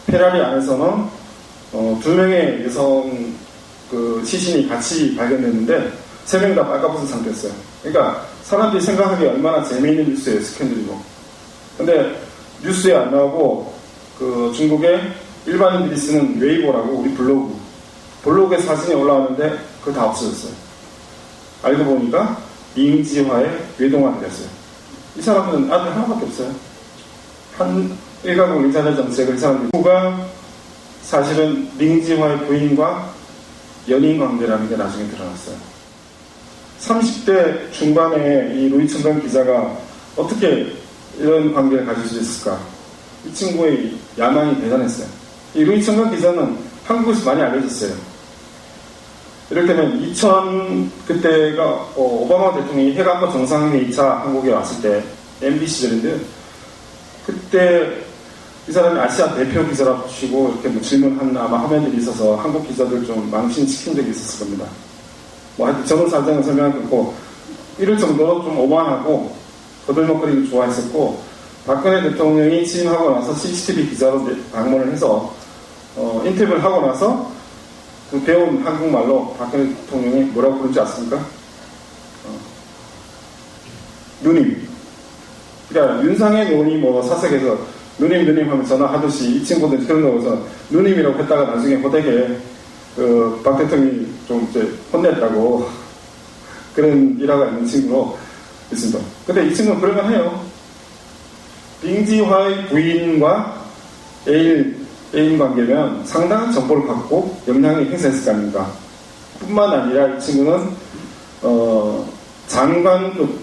페라리 안에서는 2명의 여성 그 시신이 같이 발견됐는데 3명 다 빨가벗은 상태였어요. 그러니까 사람들이 생각하기에 얼마나 재미있는 뉴스예요, 스캔들이고. 근데 뉴스에 안 나오고 그 중국의 일반인들이 쓰는 웨이보라고 우리 블로그에 사진이 올라왔는데 그거 다 없어졌어요. 알고 보니까 링지화의 외동아들이었어요. 이 사람은 아들 하나밖에 없어요. 한 일가구 일자리 정책을 이 사람들이 누가 사실은 링지화의 부인과 연인 관계라는 게 나중에 드러났어요. 30대 중반에 이 루이청강 기자가 어떻게 이런 관계를 가질 수 있을까? 이 친구의 야망이 대단했어요. 이 루이청강 기자는 한국에서 많이 알려졌어요. 이를테면 그때가 오바마 대통령이 해관과 정상회의 2차 한국에 왔을 때 MB 시절인데, 그때 이 사람이 아시아 대표 기자라고 치고 이렇게 뭐 질문한 아마 화면들이 있어서 한국 기자들 좀 망신시킨 적이 있었을 겁니다. 뭐 하여튼 저는 사정을 설명하고 이럴 정도로 좀 오만하고 거들먹거리를 좋아했었고, 박근혜 대통령이 취임하고 나서 CCTV 기자로 방문을 해서 인터뷰를 하고 나서 그 배운 한국말로 박근혜 대통령이 뭐라고 부르지 않습니까? 누님. 그러니까 윤상의 누님 뭐 사석에서 누님 하면 전화하듯이 이 친구들 그런 거에서 누님이라고 했다가 나중에 호되게 그 박 대통령이 좀 이제 혼냈다고 그런 일화가 있는 친구로 있습니다. 근데 이 친구는 그럴만 해요. 링지화의 부인과 애인 관계면 상당한 정보를 갖고 영향을 행사했을 거 아닙니까? 뿐만 아니라 이 친구는 장관급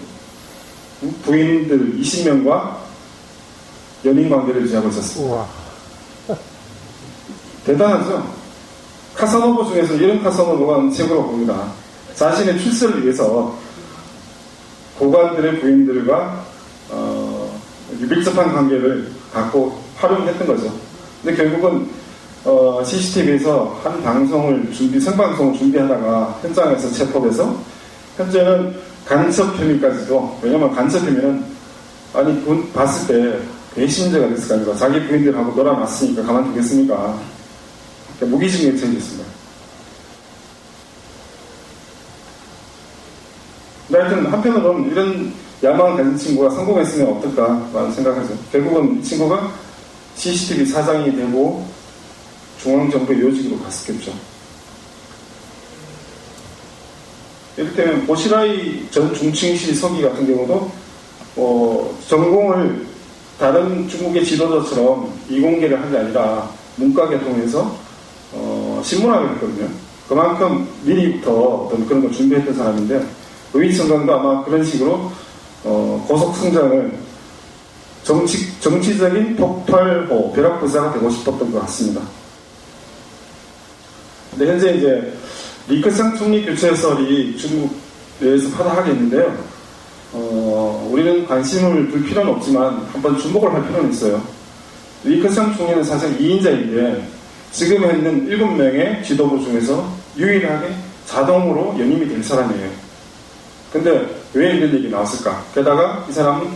부인들 20명과 연인 관계를 유지하고 있었습니다. 우와. 대단하죠? 카사노바 중에서 이런 카사노바가 최고로 봅니다. 자신의 출세를 위해서 고관들의 부인들과 밀접한 관계를 갖고 활용했던 거죠. 근데 결국은 CCTV에서 한 방송을 생방송을 준비하다가 현장에서 체포돼서 현재는 간첩 혐의까지도, 왜냐면 간첩 혐의는 봤을 때 배신자가 됐을 거 아닙니까? 자기 부인들하고 놀아놨으니까 가만두겠습니까? 무기징역에 처해졌습니다. 근데 하여튼 한편으로는 이런 야망을 가진 친구가 성공했으면 어떨까라는 생각하죠. 결국은 이 친구가 CCTV 사장이 되고 중앙정부 요직으로 갔었겠죠. 이를테면 보시라이 전 중칭시 서기 같은 경우도 전공을 다른 중국의 지도자처럼 이공계를 한 게 아니라 문과계 통해서 신문학을 했거든요. 그만큼 미리부터 어떤 그런 걸 준비했던 사람인데 의청강도 아마 그런 식으로 고속 성장을 정치적인 폭발호, 벼락부사가 되고 싶었던 것 같습니다. 근데 현재 이제 리커상 총리 교체설이 중국 내에서 파다하게 있는데요. 우리는 관심을 둘 필요는 없지만 한번 주목을 할 필요는 있어요. 리커상 총리는 사실 2인자인데 지금 있는 7명의 지도부 중에서 유일하게 자동으로 연임이 될 사람이에요. 근데 왜 이런 얘기 나왔을까? 게다가 이 사람은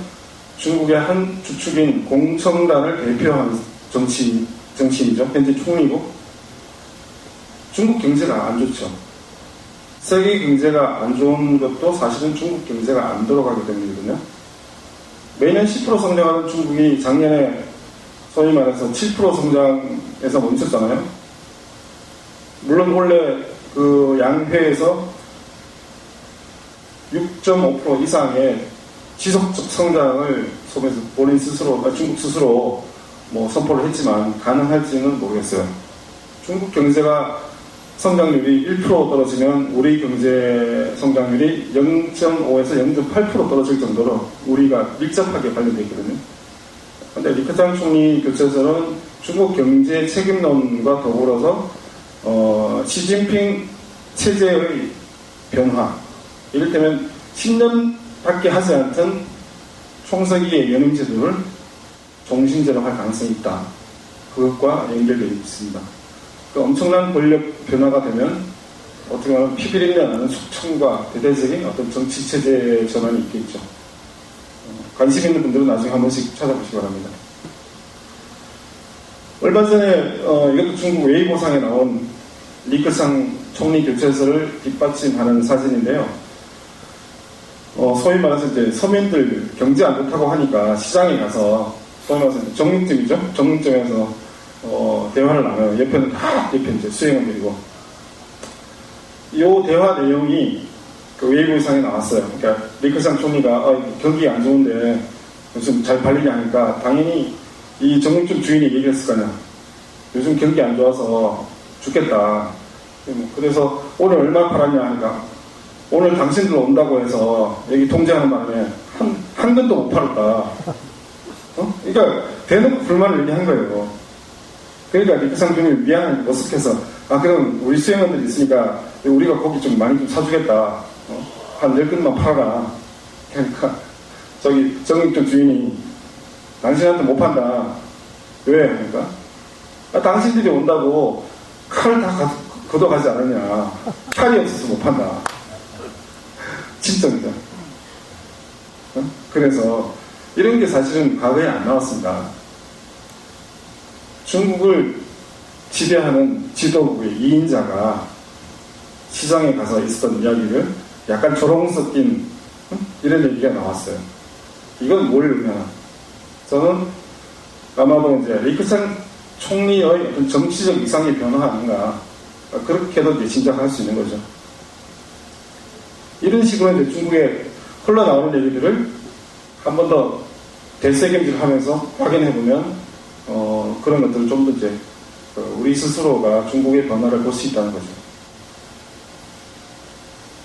중국의 한 주축인 공청단을 대표하는 정치인이죠. 현재 총리고 중국 경제가 안 좋죠. 세계 경제가 안 좋은 것도 사실은 중국 경제가 안 돌아가기 때문이거든요. 매년 10% 성장하는 중국이 작년에 소위 말해서 7% 성장에서 멈췄잖아요. 물론 원래 그 양회에서 6.5% 이상의 지속적 성장을 속에서 본인 스스로, 중국 스스로 뭐 선포를 했지만 가능할지는 모르겠어요. 중국 경제가 성장률이 1% 떨어지면 우리 경제 성장률이 0.5에서 0.8% 떨어질 정도로 우리가 밀접하게 관련되어 있거든요. 그런데 리커창 총리 교체설은 중국 경제 책임론과 더불어서 시진핑 체제의 변화, 이를테면 10년밖에 하지 않던 총서기의 연임제도를 종신제로 할 가능성이 있다. 그것과 연결되어 있습니다. 그 엄청난 권력 변화가 되면 어떻게 보면 피비린내 나는 숙청과 대대적인 어떤 정치체제 전환이 있겠죠. 관심 있는 분들은 나중에 한 번씩 찾아보시기 바랍니다. 얼마 전에 이것도 중국 웨이보상에 나온 리커창 총리 교체설을 뒷받침하는 사진인데요. 소위 말해서 이제 서민들 경제 안 좋다고 하니까 시장에 가서 소위 말해서 정육점이죠. 정육점에서 대화를 나눠요. 옆에는 다 옆에 이제 수행원들이고 이 대화 내용이 그 웨이보상에 나왔어요. 그러니까 리커창 총리가 경기 안 좋은데 요즘 잘 팔리냐 하니까 당연히 이 정육점 주인이 얘기했을 거 아니야. 요즘 경기 안 좋아서 죽겠다. 그래서 오늘 얼마 팔았냐 하니까 오늘 당신들 온다고 해서 여기 통제하는 바람에 한 근도 못 팔았다. 그러니까 대놓고 불만을 얘기한 거예요. 그러니까 리커창 총리 미안하게 머쓱해서 그럼 우리 수행원들이 있으니까 우리가 고기 좀 많이 좀 사주겠다. 한 10근만 팔아라. 그러니까 저기 정육점 주인이 당신한테 못 판다. 왜? 그러니까 당신들이 온다고 칼을 다 걷어가지 않았냐. 칼이 없어서 못 판다. 진짜입니다. 그래서 이런 게 사실은 과거에 안 나왔습니다. 중국을 지배하는 지도부의 2인자가 시장에 가서 있었던 이야기를 약간 조롱 섞인 이런 얘기가 나왔어요. 이건 뭘 의미하나? 저는 아마도 이제 리커창 총리의 어떤 정치적 이상의 변화 아닌가, 그렇게도 이제 짐작할 수 있는 거죠. 이런 식으로 이제 중국에 흘러나오는 얘기들을 한 번 더 대세경질하면서 확인해보면 그런 것들을 좀 더 이제 우리 스스로가 중국의 변화를 볼 수 있다는 거죠.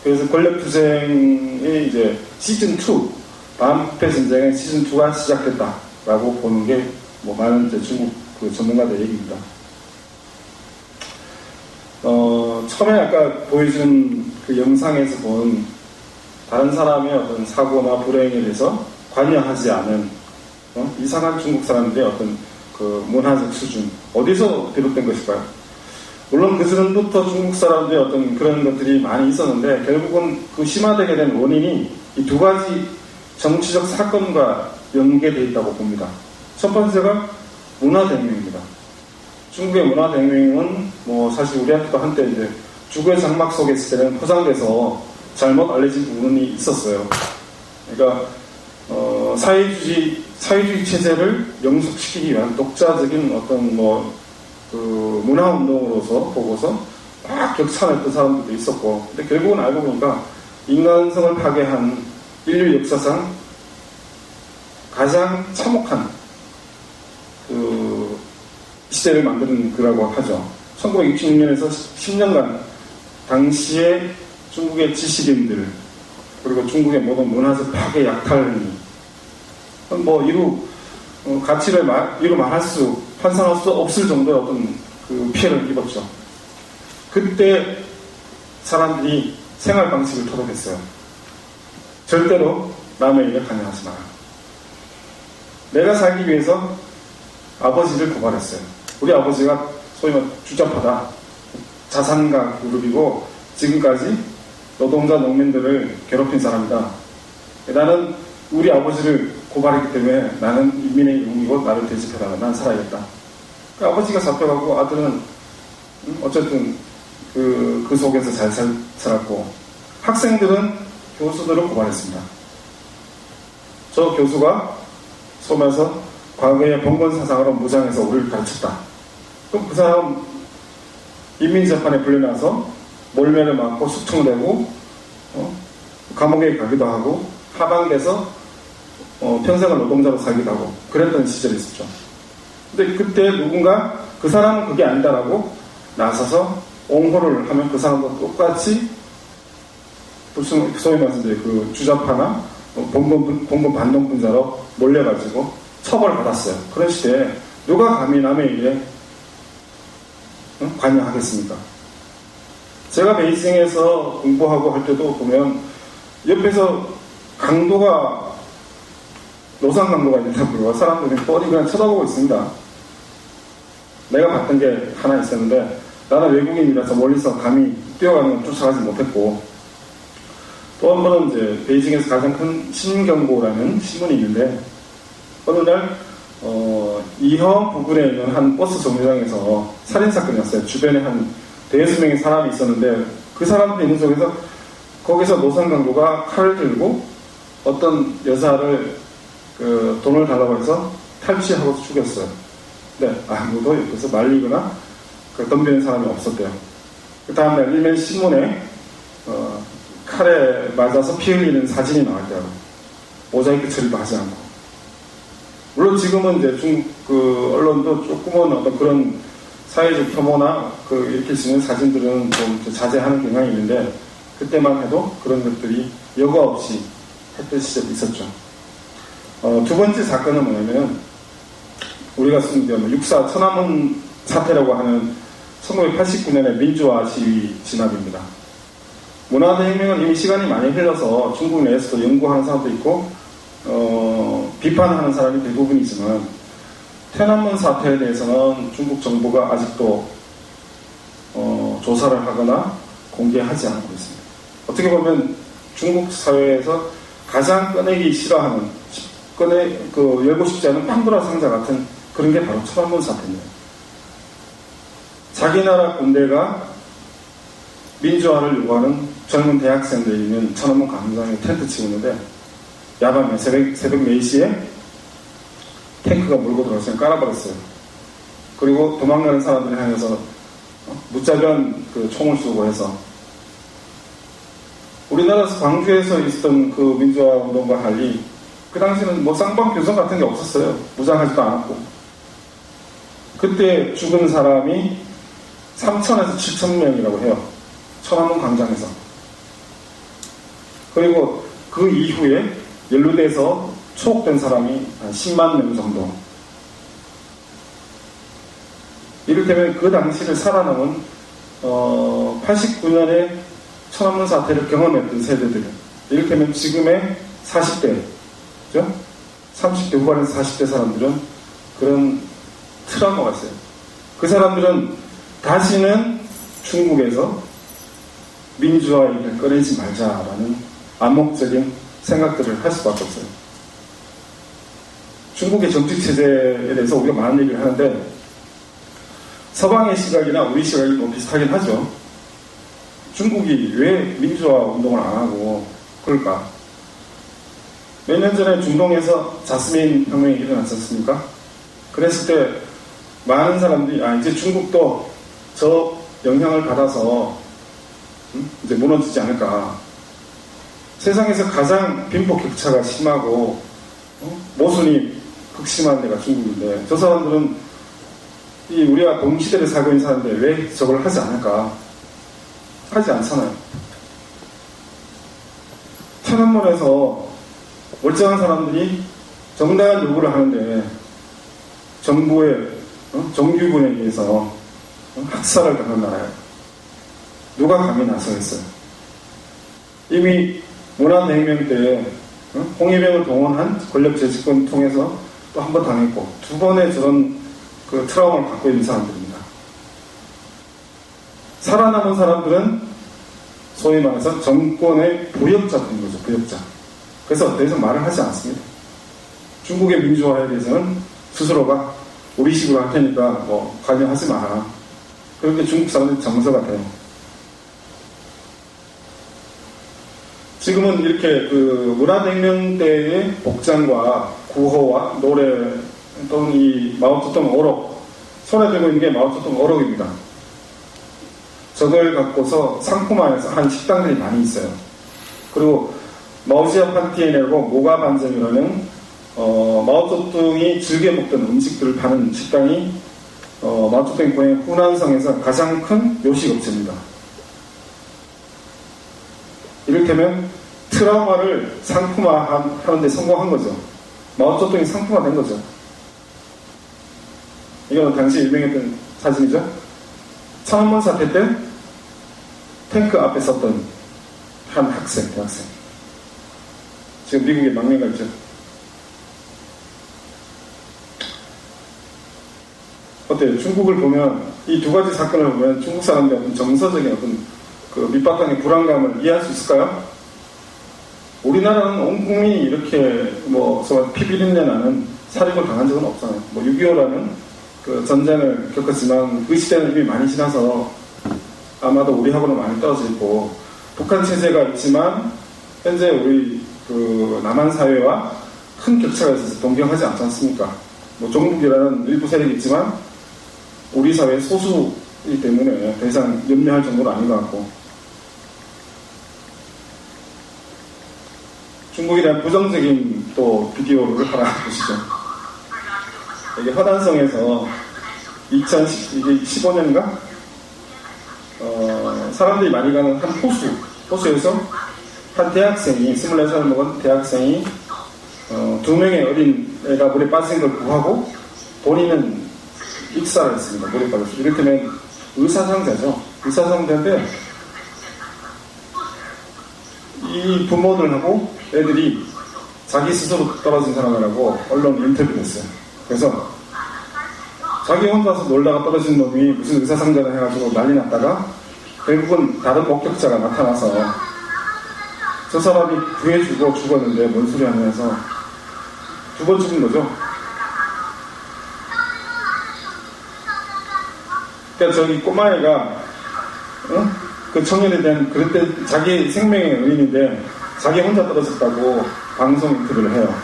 그래서 권력투쟁의 이제 시즌2, 반부패 전쟁의 시즌2가 시작됐다라고 보는 게 뭐 많은 이제 중국 그 전문가들 얘기입니다. 처음에 아까 보여준 그 영상에서 본 다른 사람의 어떤 사고나 불행에 대해서 관여하지 않은 이상한 중국 사람들의 어떤 그 문화적 수준, 어디서 비롯된 것일까요? 물론 그 전부터 중국 사람들의 어떤 그런 것들이 많이 있었는데 결국은 그 심화되게 된 원인이 이 두 가지 정치적 사건과 연계되어 있다고 봅니다. 첫 번째가 문화대혁명입니다. 중국의 문화대혁명은 뭐 사실 우리한테도 한때 이제 주거의 장막 속에 있을 때는 포장돼서 잘못 알려진 부분이 있었어요. 그러니까 사회주의 체제를 영속시키기 위한 독자적인 어떤 그 문화운동으로서 보고서 막 격찬했던 사람들도 있었고, 근데 결국은 알고 보니까 인간성을 파괴한 인류 역사상 가장 참혹한 시대를 만드는 거라고 하죠. 1966년에서 10년간 당시에 중국의 지식인들 그리고 중국의 모든 문화적 파괴 약탈이 뭐 가치를 이루 환산할 수 없을 정도의 어떤 그 피해를 입었죠. 그때 사람들이 생활 방식을 토록했어요. 절대로 남의 일에 관여하지 마라. 내가 살기 위해서 아버지를 고발했어요. 우리 아버지가 소위 말 주잡하다. 자산가 그룹이고 지금까지 노동자 농민들을 괴롭힌 사람이다. 나는 우리 아버지를 고발했기 때문에 나는 인민의 영웅이고 나를 대집해달라. 난 살아야겠다. 그 아버지가 잡혀가고 아들은 어쨌든 그 속에서 잘 살았고 학생들은 교수들을 고발했습니다. 저 교수가 소면서 과거에 봉건 사상으로 무장해서 우리를 가르쳤다. 그럼 그 사람 인민재판에 불려나서 몰매를 맞고 숙청되고 감옥에 가기도 하고 하방돼서 평생을 노동자로 살기도 하고 그랬던 시절이 있었죠. 근데 그때 누군가 그 사람은 그게 아니다라고 나서서 옹호를 하면 그 사람도 똑같이 소위 말해서 이제 그 주잡파나 봉건 반동분자로 몰려가지고 처벌받았어요. 그런 시대에 누가 감히 남의 일에 관여하겠습니까? 제가 베이징에서 공부하고 할 때도 보면 옆에서 노상 강도가 있다고 사람들이 뻔히 그냥 쳐다보고 있습니다. 내가 봤던 게 하나 있었는데 나는 외국인이라서 멀리서 감히 뛰어가는 걸 쫓아가지 못했고 또 한 번은 이제 베이징에서 가장 큰 신경보라는 신문이 있는데 어느 날 이허 부근에 있는 한 버스 정류장에서 살인사건이 났어요. 주변에 한 대여섯 명의 사람이 있었는데 그 사람들 있는 속에서 거기서 노상 강도가 칼을 들고 어떤 여자를 돈을 달라고 해서 탈취하고 죽였어요. 네, 아무도 옆에서 말리거나 덤비는 사람이 없었대요. 그 다음날 일면 신문에 칼에 맞아서 피 흘리는 사진이 나왔대요. 모자이크 처리도 하지 않고. 물론 지금은 이제 중국 언론도 조금은 어떤 그런 사회적 혐오나 일으킬 수 있는 사진들은 좀 자제하는 경향이 있는데 그때만 해도 그런 것들이 여과 없이 했던 시절이 있었죠. 두 번째 사건은 뭐냐면 우리가 쓴 육사 천안문 사태라고 하는 1989년의 민주화 시위 진압입니다. 문화대혁명은 이미 시간이 많이 흘러서 중국 내에서도 연구하는 사람도 있고 비판하는 사람이 대부분이지만天安문 사태에 대해서는 중국 정부가 아직도 조사를 하거나 공개하지 않고 있습니다. 어떻게 보면 중국 사회에서 가장 꺼내기 싫어하는 열고 싶지 않은 판도라 상자 같은 그런 게 바로 천안문 사태입니다. 자기 나라 군대가 민주화를 요구하는 젊은 대학생들이 있는 천안문 광장에 텐트 치고 있는데 야밤에 새벽 4시에 탱크가 몰고 들어와서 깔아버렸어요. 그리고 도망가는 사람들을 향해서 무자비한 총을 쏘고 해서 우리나라에서 광주에서 있었던 그 민주화 운동과 달리 그 당시에는 뭐 쌍방 교성 같은 게 없었어요. 무장하지도 않았고 그때 죽은 사람이 3,000에서 7,000명이라고 해요. 천안문 광장에서. 그리고 그 이후에 연루돼서 추옥된 사람이 한 10만 명 정도. 이를테면 그 당시를 살아남은 89년에 천안문 사태를 경험했던 세대들, 이를테면 지금의 40대, 그죠? 30대 후반에서 40대 사람들은 그런 트라우마가 있어요. 그 사람들은 다시는 중국에서 민주화 얘기를 꺼내지 말자라는 암묵적인 생각들을 할 수밖에 없어요. 중국의 정치체제에 대해서 우리가 많은 얘기를 하는데 서방의 시각이나 우리 시각이 뭐 비슷하긴 하죠. 중국이 왜 민주화 운동을 안 하고 그럴까? 몇 년 전에 중동에서 자스민 혁명이 일어났지 않습니까? 그랬을 때 많은 사람들이 이제 중국도 저 영향을 받아서 이제 무너지지 않을까. 세상에서 가장 빈부격차가 심하고 모순이 극심한 데가 중국인데 저 사람들은 이 우리가 동시대를 살고 있는 사람인데 왜 저걸 하지 않을까? 하지 않잖아요. 천안문에서 멀쩡한 사람들이 정당한 요구를 하는데 정부의 정규군에 의해서 학살을 당한 나라예요. 누가 감히 나서겠어요? 이미 문화대혁명 때 홍위병을 동원한 권력 재집권을 통해서 또 한 번 당했고 두 번의 저런 그 트라우마를 갖고 있는 사람들입니다. 살아남은 사람들은 소위 말해서 정권의 부역자인 거죠. 부역자. 그래서 더 이상 말을 하지 않습니다. 중국의 민주화에 대해서는 스스로가 우리 식으로 할 테니까 뭐 관여하지 마라. 그렇게 중국 사람들이 정서 같아요. 지금은 이렇게 그 문화대혁명 때의 복장과 구호와 노래 또는 이 마오쩌둥 어록, 손에 들고 있는 게 마오쩌둥 어록입니다. 저걸 갖고서 상품화해서 한 식당들이 많이 있어요. 그리고 마오지아 판티엔이라고 모가 반점이라는 마오쩌둥이 즐겨 먹던 음식들을 파는 식당이 마오쩌둥이 고향 후난성에서 가장 큰 요식업체입니다. 이를테면 트라우마를 상품화하는 데 성공한 거죠. 마오쩌둥이 상품화된 거죠. 이건 당시 유명했던 사진이죠. 천안문 사태 때 탱크 앞에 섰던 한 학생, 대학생. 지금 미국에 망명가 있죠. 어때요? 중국을 보면 이 두 가지 사건을 보면 중국 사람들의 어떤 정서적인 어떤 그 밑바탕의 불안감을 이해할 수 있을까요? 우리나라는 온 국민이 이렇게 뭐 피비린내 나는 살인을 당한 적은 없잖아요. 뭐 6.25라는 그 전쟁을 겪었지만 그 시대는 이미 많이 지나서 아마도 우리하고는 많이 떨어져 있고 북한 체제가 있지만 현재 우리 그 남한 사회와 큰 격차가 있어서 동경하지 않지 않습니까? 뭐 종북이라는 일부 세력이 있지만 우리 사회의 소수이기 때문에 더 이상 염려할 정도는 아닌 것 같고 중국에 대한 부정적인 또 비디오를 하나 보시죠. 이게 화단성에서 2015년인가? 사람들이 많이 가는 한 호수에서 한 대학생이, 24살을 먹은 대학생이 2명의 어린 애가 물에 빠진 걸 구하고 본인은 익사를 했습니다. 물에 빠졌어요. 이를테면 의사상자죠. 의사상자인데 이 부모들하고 애들이 자기 스스로 떨어진 사람이라고 언론 인터뷰를 했어요. 그래서 자기 혼자서 놀다가 떨어진 놈이 무슨 의사상자를 해가지고 난리 났다가 결국은 다른 목격자가 나타나서 저 사람이 구해주고 죽었는데 뭔 소리 하면서 두 번 죽은 거죠. 그러니까 저기 꼬마애가 그 청년에 대한 그럴 때 자기 생명의 은인인데 자기 혼자 떨어졌다고 방송 인터뷰를 해요.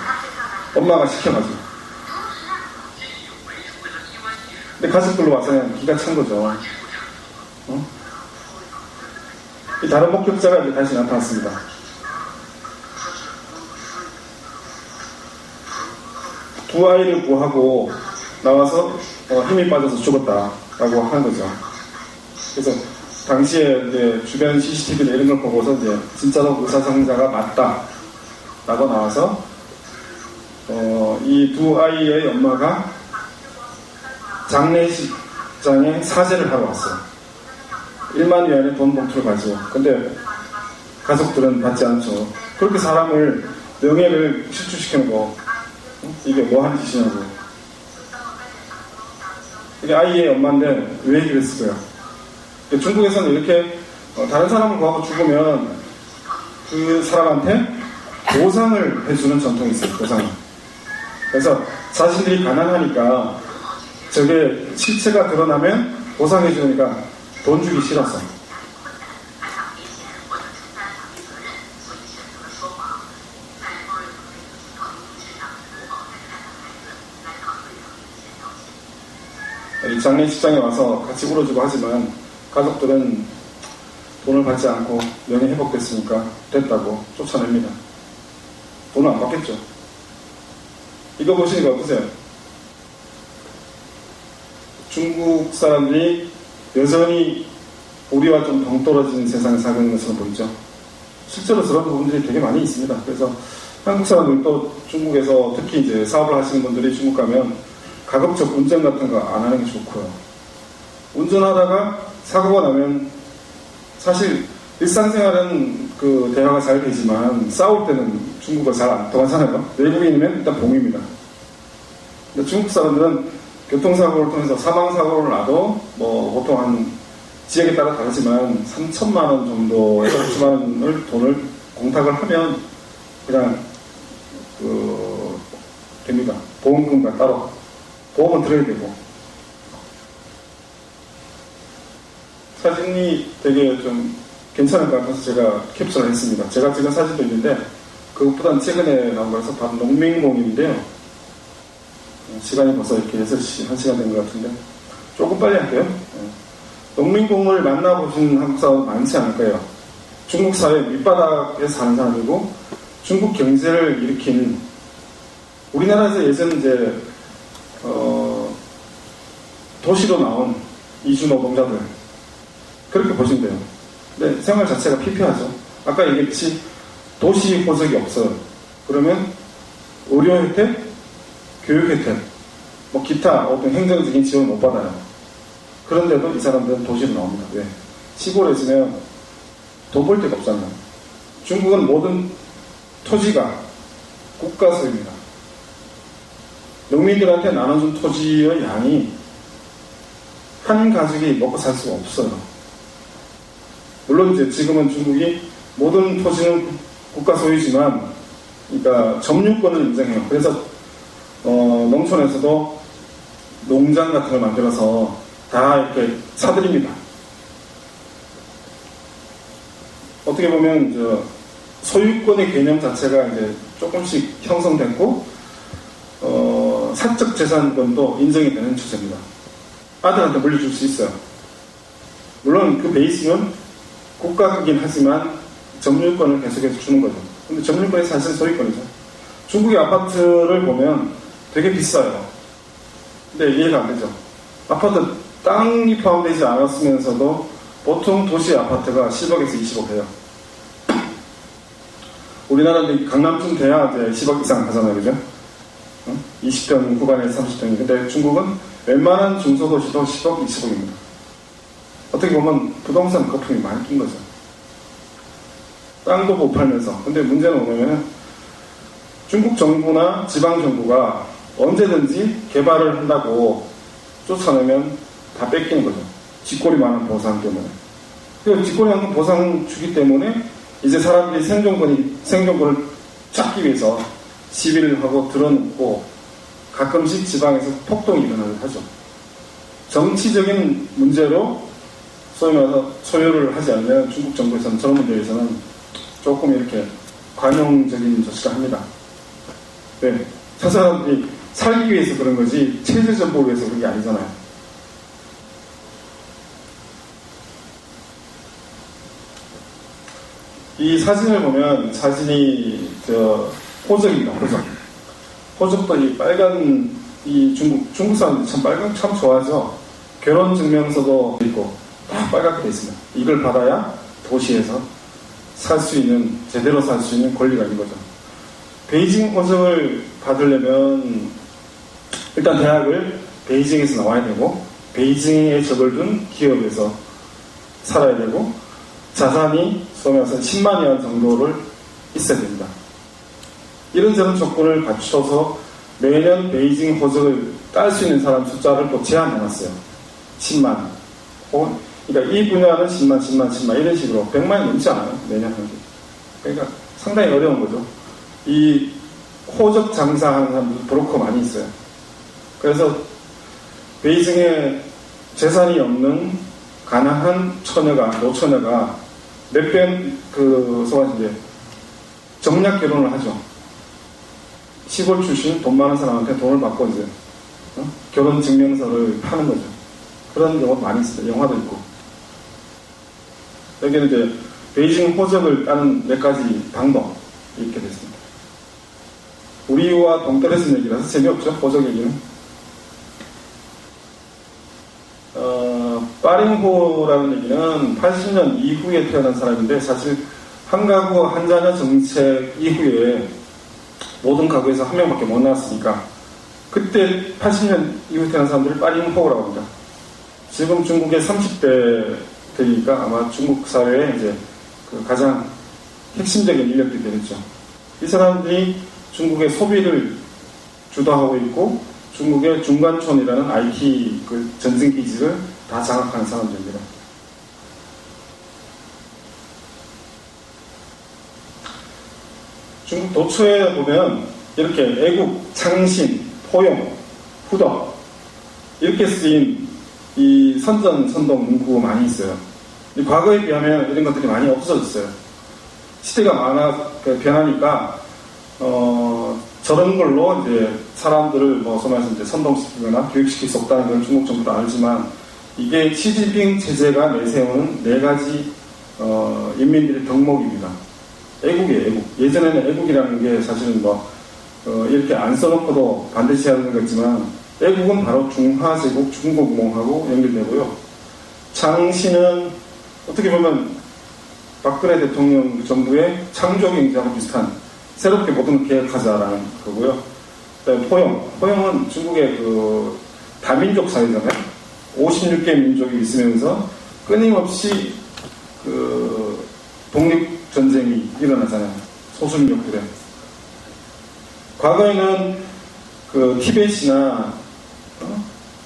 엄마가 시켜가지고. 근데 가족들로 와서는 기가 찬 거죠. 이 다른 목격자가 이제 다시 나타났습니다. 두 아이를 구하고 나와서 힘이 빠져서 죽었다라고 하는 거죠. 그래서 당시에 이제 주변 CCTV나 이런 걸 보고서 이제 진짜로 의사상자가 맞다라고 나와서 이 두 아이의 엄마가 장례식장에 사죄를 하러 왔어요. 1만 위안의 돈 봉투를 가지고. 근데 가족들은 받지 않죠. 그렇게 사람을 명예를 실추시키는 거 이게 뭐 하는 짓이냐고. 이게 아이의 엄마인데 왜 그랬을까요? 중국에서는 이렇게 다른 사람을 구하고 죽으면 그 사람한테 보상을 해주는 전통이 있어요. 보상을. 그래서 자신들이 가난하니까 저게 실체가 드러나면 보상해주니까 돈 주기 싫어서. 이 장례식장에 와서 같이 울어주고 하지만 가족들은 돈을 받지 않고 명예 회복됐으니까 됐다고 쫓아냅니다. 돈은 안 받겠죠. 이거 보시니까 어떠세요? 중국 사람들이 여전히 우리와 좀 동떨어진 세상을 살고 있는 것으로 보이죠. 실제로 그런 부분들이 되게 많이 있습니다. 그래서 한국 사람들도 중국에서 특히 이제 사업을 하시는 분들이 중국 가면 가급적 운전 같은 거 안 하는 게 좋고요. 운전하다가 사고가 나면 사실 일상생활은 그 대화가 잘 되지만 싸울 때는 중국어 잘 안 통하잖아요. 외국인이면 일단 봉입니다. 근데 중국 사람들은 교통사고를 통해서 사망사고를 나도 뭐 보통 한 지역에 따라 다르지만 3천만 원 정도에서 5천만 원을 돈을 공탁을 하면 그냥 됩니다. 보험금과 따로 보험은 들어야 되고. 사진이 되게 좀 괜찮을 것 같아서 제가 캡처를 했습니다. 제가 찍은 사진도 있는데 그것보다는 최근에 나온 거라서 바로 농민공인인데요. 시간이 벌써 이렇게 6시, 1시간 된 것 같은데 조금 빨리 할게요. 농민공을 만나보신 한국 사람 많지 않을 거예요. 중국 사회 밑바닥에 사는 사람이고 중국 경제를 일으킨 우리나라에서 예전 이제 도시로 나온 이주 노동자들 그렇게 보시면 돼요. 근데 생활 자체가 피폐하죠. 아까 얘기했듯이 도시 호적이 없어요. 그러면 의료 혜택, 교육 혜택, 뭐 기타 어떤 행정적인 지원 못 받아요. 그런데도 이 사람들은 도시로 나옵니다. 왜? 시골에 있으면 돈 벌 데가 없잖아요. 중국은 모든 토지가 국가 소유입니다. 농민들한테 나눠준 토지의 양이 한 가족이 먹고 살 수가 없어요. 물론 이제 지금은 중국이 모든 토지는 국가 소유지만, 그러니까 점유권을 인정해요. 그래서 농촌에서도 농장 같은 걸 만들어서 다 이렇게 사들입니다. 어떻게 보면 소유권의 개념 자체가 이제 조금씩 형성됐고 사적 재산권도 인정이 되는 추세입니다. 아들한테 물려줄 수 있어요. 물론 그 베이스는 국가이긴 하지만 점유권을 계속해서 주는 거죠. 근데 점유권이 사실 소유권이죠. 중국의 아파트를 보면 되게 비싸요. 근데 이해가 안 되죠. 아파트 땅이 포함되지 않았으면서도 보통 도시 아파트가 10억에서 20억 해요. 우리나라는 강남쯤 돼야 이제 10억 이상 하잖아요. 그죠? 20평 구간에서 30평이. 근데 중국은 웬만한 중소도시도 10억, 20억입니다. 어떻게 보면 부동산 거품이 많이 낀 거죠. 땅도 못 팔면서. 근데 문제는 뭐냐면 중국 정부나 지방 정부가 언제든지 개발을 한다고 쫓아내면 다 뺏기는 거죠. 쥐꼬리 많은 보상 때문에. 그 쥐꼬리 많은 보상 주기 때문에 이제 사람들이 생존권을 찾기 위해서 시비를 하고 드러놓고 가끔씩 지방에서 폭동이 일어나기도 하죠. 정치적인 문제로 소위 말해서 소요를 하지 않으면 중국 정부에서는 저런 문제에서는 조금 이렇게 관용적인 조치를 합니다. 네. 저 사람들이 살기 위해서 그런 거지 체제 정보를 위해서 그런 게 아니잖아요. 이 사진을 보면 사진이 호적입니다. 호적. 호적도 이 빨간 이 중국 사람들이 참 빨간 참 좋아하죠. 결혼 증명서도 있고 다 빨갛게 돼 있습니다. 이걸 받아야 도시에서 살 수 있는 제대로 살 수 있는 권리가 있는 거죠. 베이징 호적을 받으려면 일단 대학을 베이징에서 나와야 되고 베이징에 적을 둔 기업에서 살아야 되고 자산이 소위 말해서 10만 위안 정도를 있어야 됩니다. 이런저런 조건을 갖춰서 매년 베이징 호적을 딸 수 있는 사람 숫자를 또 제한해놨어요. 10만. 그러니까 이 분야는 10만 이런 식으로 100만이 넘지 않아요. 매년 한 개. 그러니까 상당히 어려운 거죠. 이 호적 장사하는 사람들 브로커 많이 있어요. 그래서 베이징에 재산이 없는 가난한 노처녀가 몇 번 이제 정략 결혼을 하죠. 시골 출신 돈 많은 사람한테 돈을 받고 이제 결혼 증명서를 파는 거죠. 그런 경우도 많이 있어요. 영화도 있고. 여기는 이제 베이징 호적을 따는 몇 가지 방법이 있게 됐습니다. 우리와 동떨어진 얘기라서 재미없죠. 호적 얘기는. 빠링호라는 얘기는 80년 이후에 태어난 사람인데 사실 한 가구 한 자녀 정책 이후에 모든 가구에서 한 명밖에 못 나왔으니까 그때 80년 이후에 태어난 사람들을 빠링호라고 합니다. 지금 중국의 30대 되니까 아마 중국 사회에 이제 그 가장 핵심적인 인력들이 되겠죠. 이 사람들이 중국의 소비를 주도하고 있고 중국의 중간촌이라는 IT 그 전승기지를 다 장악하는 사람들입니다. 중국 도처에 보면 이렇게 애국, 창신, 포용, 후덕 이렇게 쓰인 이 선전, 선동 문구가 많이 있어요. 과거에 비하면 이런 것들이 많이 없어졌어요. 시대가 변하니까 저런 걸로 이제 사람들을 뭐 소말해서 이제 선동시키거나 교육시킬 수 없다는 걸 중국 정부도 알지만 이게 시진핑 체제가 내세우는 네 가지 인민들의 덕목입니다. 애국이에요, 애국. 예전에는 애국이라는 게 사실은 이렇게 안 써놓고도 반드시 하는 거지만 애국은 바로 중화제국 중국몽하고 연결되고요. 창시는 어떻게 보면 박근혜 대통령 정부의 창조경제하고 비슷한 새롭게 모든 걸 계획하자라는 거고요. 그다음에 포용은 중국의 그 다민족 사회잖아요. 56개 민족이 있으면서 끊임없이 그 독립전쟁이 일어나잖아요. 소수민족들의. 과거에는 그 티벳이나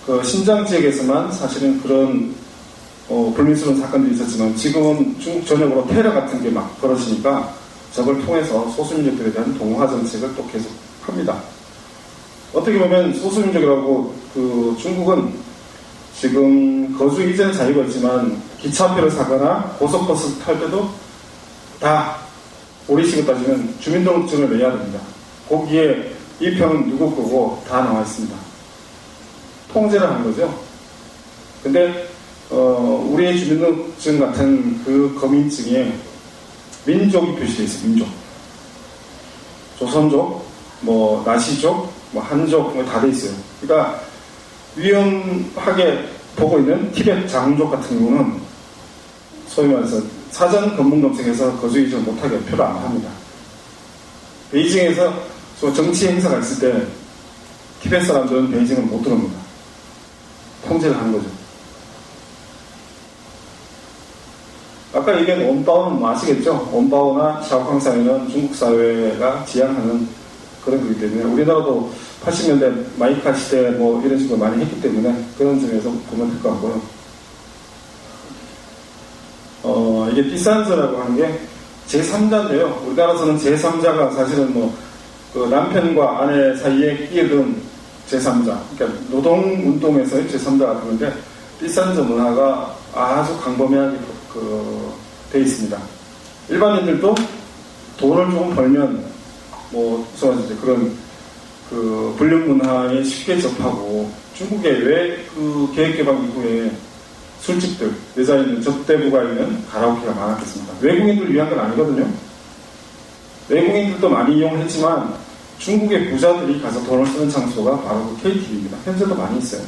그 신장 지역에서만 사실은 그런 불미스러운 사건들이 있었지만 지금은 중국 전역으로 테러 같은 게 막 벌어지니까 저걸 통해서 소수민족들에 대한 동화 정책을 또 계속 합니다. 어떻게 보면 소수민족이라고 그 중국은 지금 거주 이전의 자유가 있지만 기차표를 사거나 고속버스를 탈 때도 다 우리식으로 따지면 주민등록증을 내야 됩니다. 거기에 이 표는 누구 거고 다 나와 있습니다. 통제를 하는 거죠. 근데 우리의 주민등록증 같은 그 거민증에 민족이 표시되어 있어요. 민족. 조선족, 나시족, 한족 다 돼 있어요. 그러니까 위험하게 보고 있는 티벳 장족 같은 경우는 소위 말해서 사전 검문 검색에서 거주 이전 못하게 표를 안 합니다. 베이징에서 정치 행사가 있을 때 티벳 사람들은 베이징을 못 들어옵니다. 통제를 하는 거죠. 아까 얘기한 온바오는 아시겠죠? 온바오나 샤오캉사이는 중국 사회가 지향하는 그런 거기 때문에 우리나라도 80년대 마이카 시대 이런 식으로 많이 했기 때문에 그런 점에서 보면 될 것 같고요. 이게 띠산저라고 하는 게 제3자인데요. 우리나라에서는 제3자가 사실은 그 남편과 아내 사이에 끼어든 제3자, 그러니까 노동운동에서의 제3자가 되는데 띠산저 문화가 아주 강범위하게 돼 있습니다. 일반인들도 돈을 조금 벌면 이제 그런 그 불륜 문화에 쉽게 접하고 중국에 왜 그 계획개방 이후에 술집들, 여자 있는 접대부가 있는 가라오케가 많았겠습니까? 외국인들 위한 건 아니거든요. 외국인들도 많이 이용했지만 중국의 부자들이 가서 돈을 쓰는 장소가 바로 그 KTV입니다. 현재도 많이 있어요.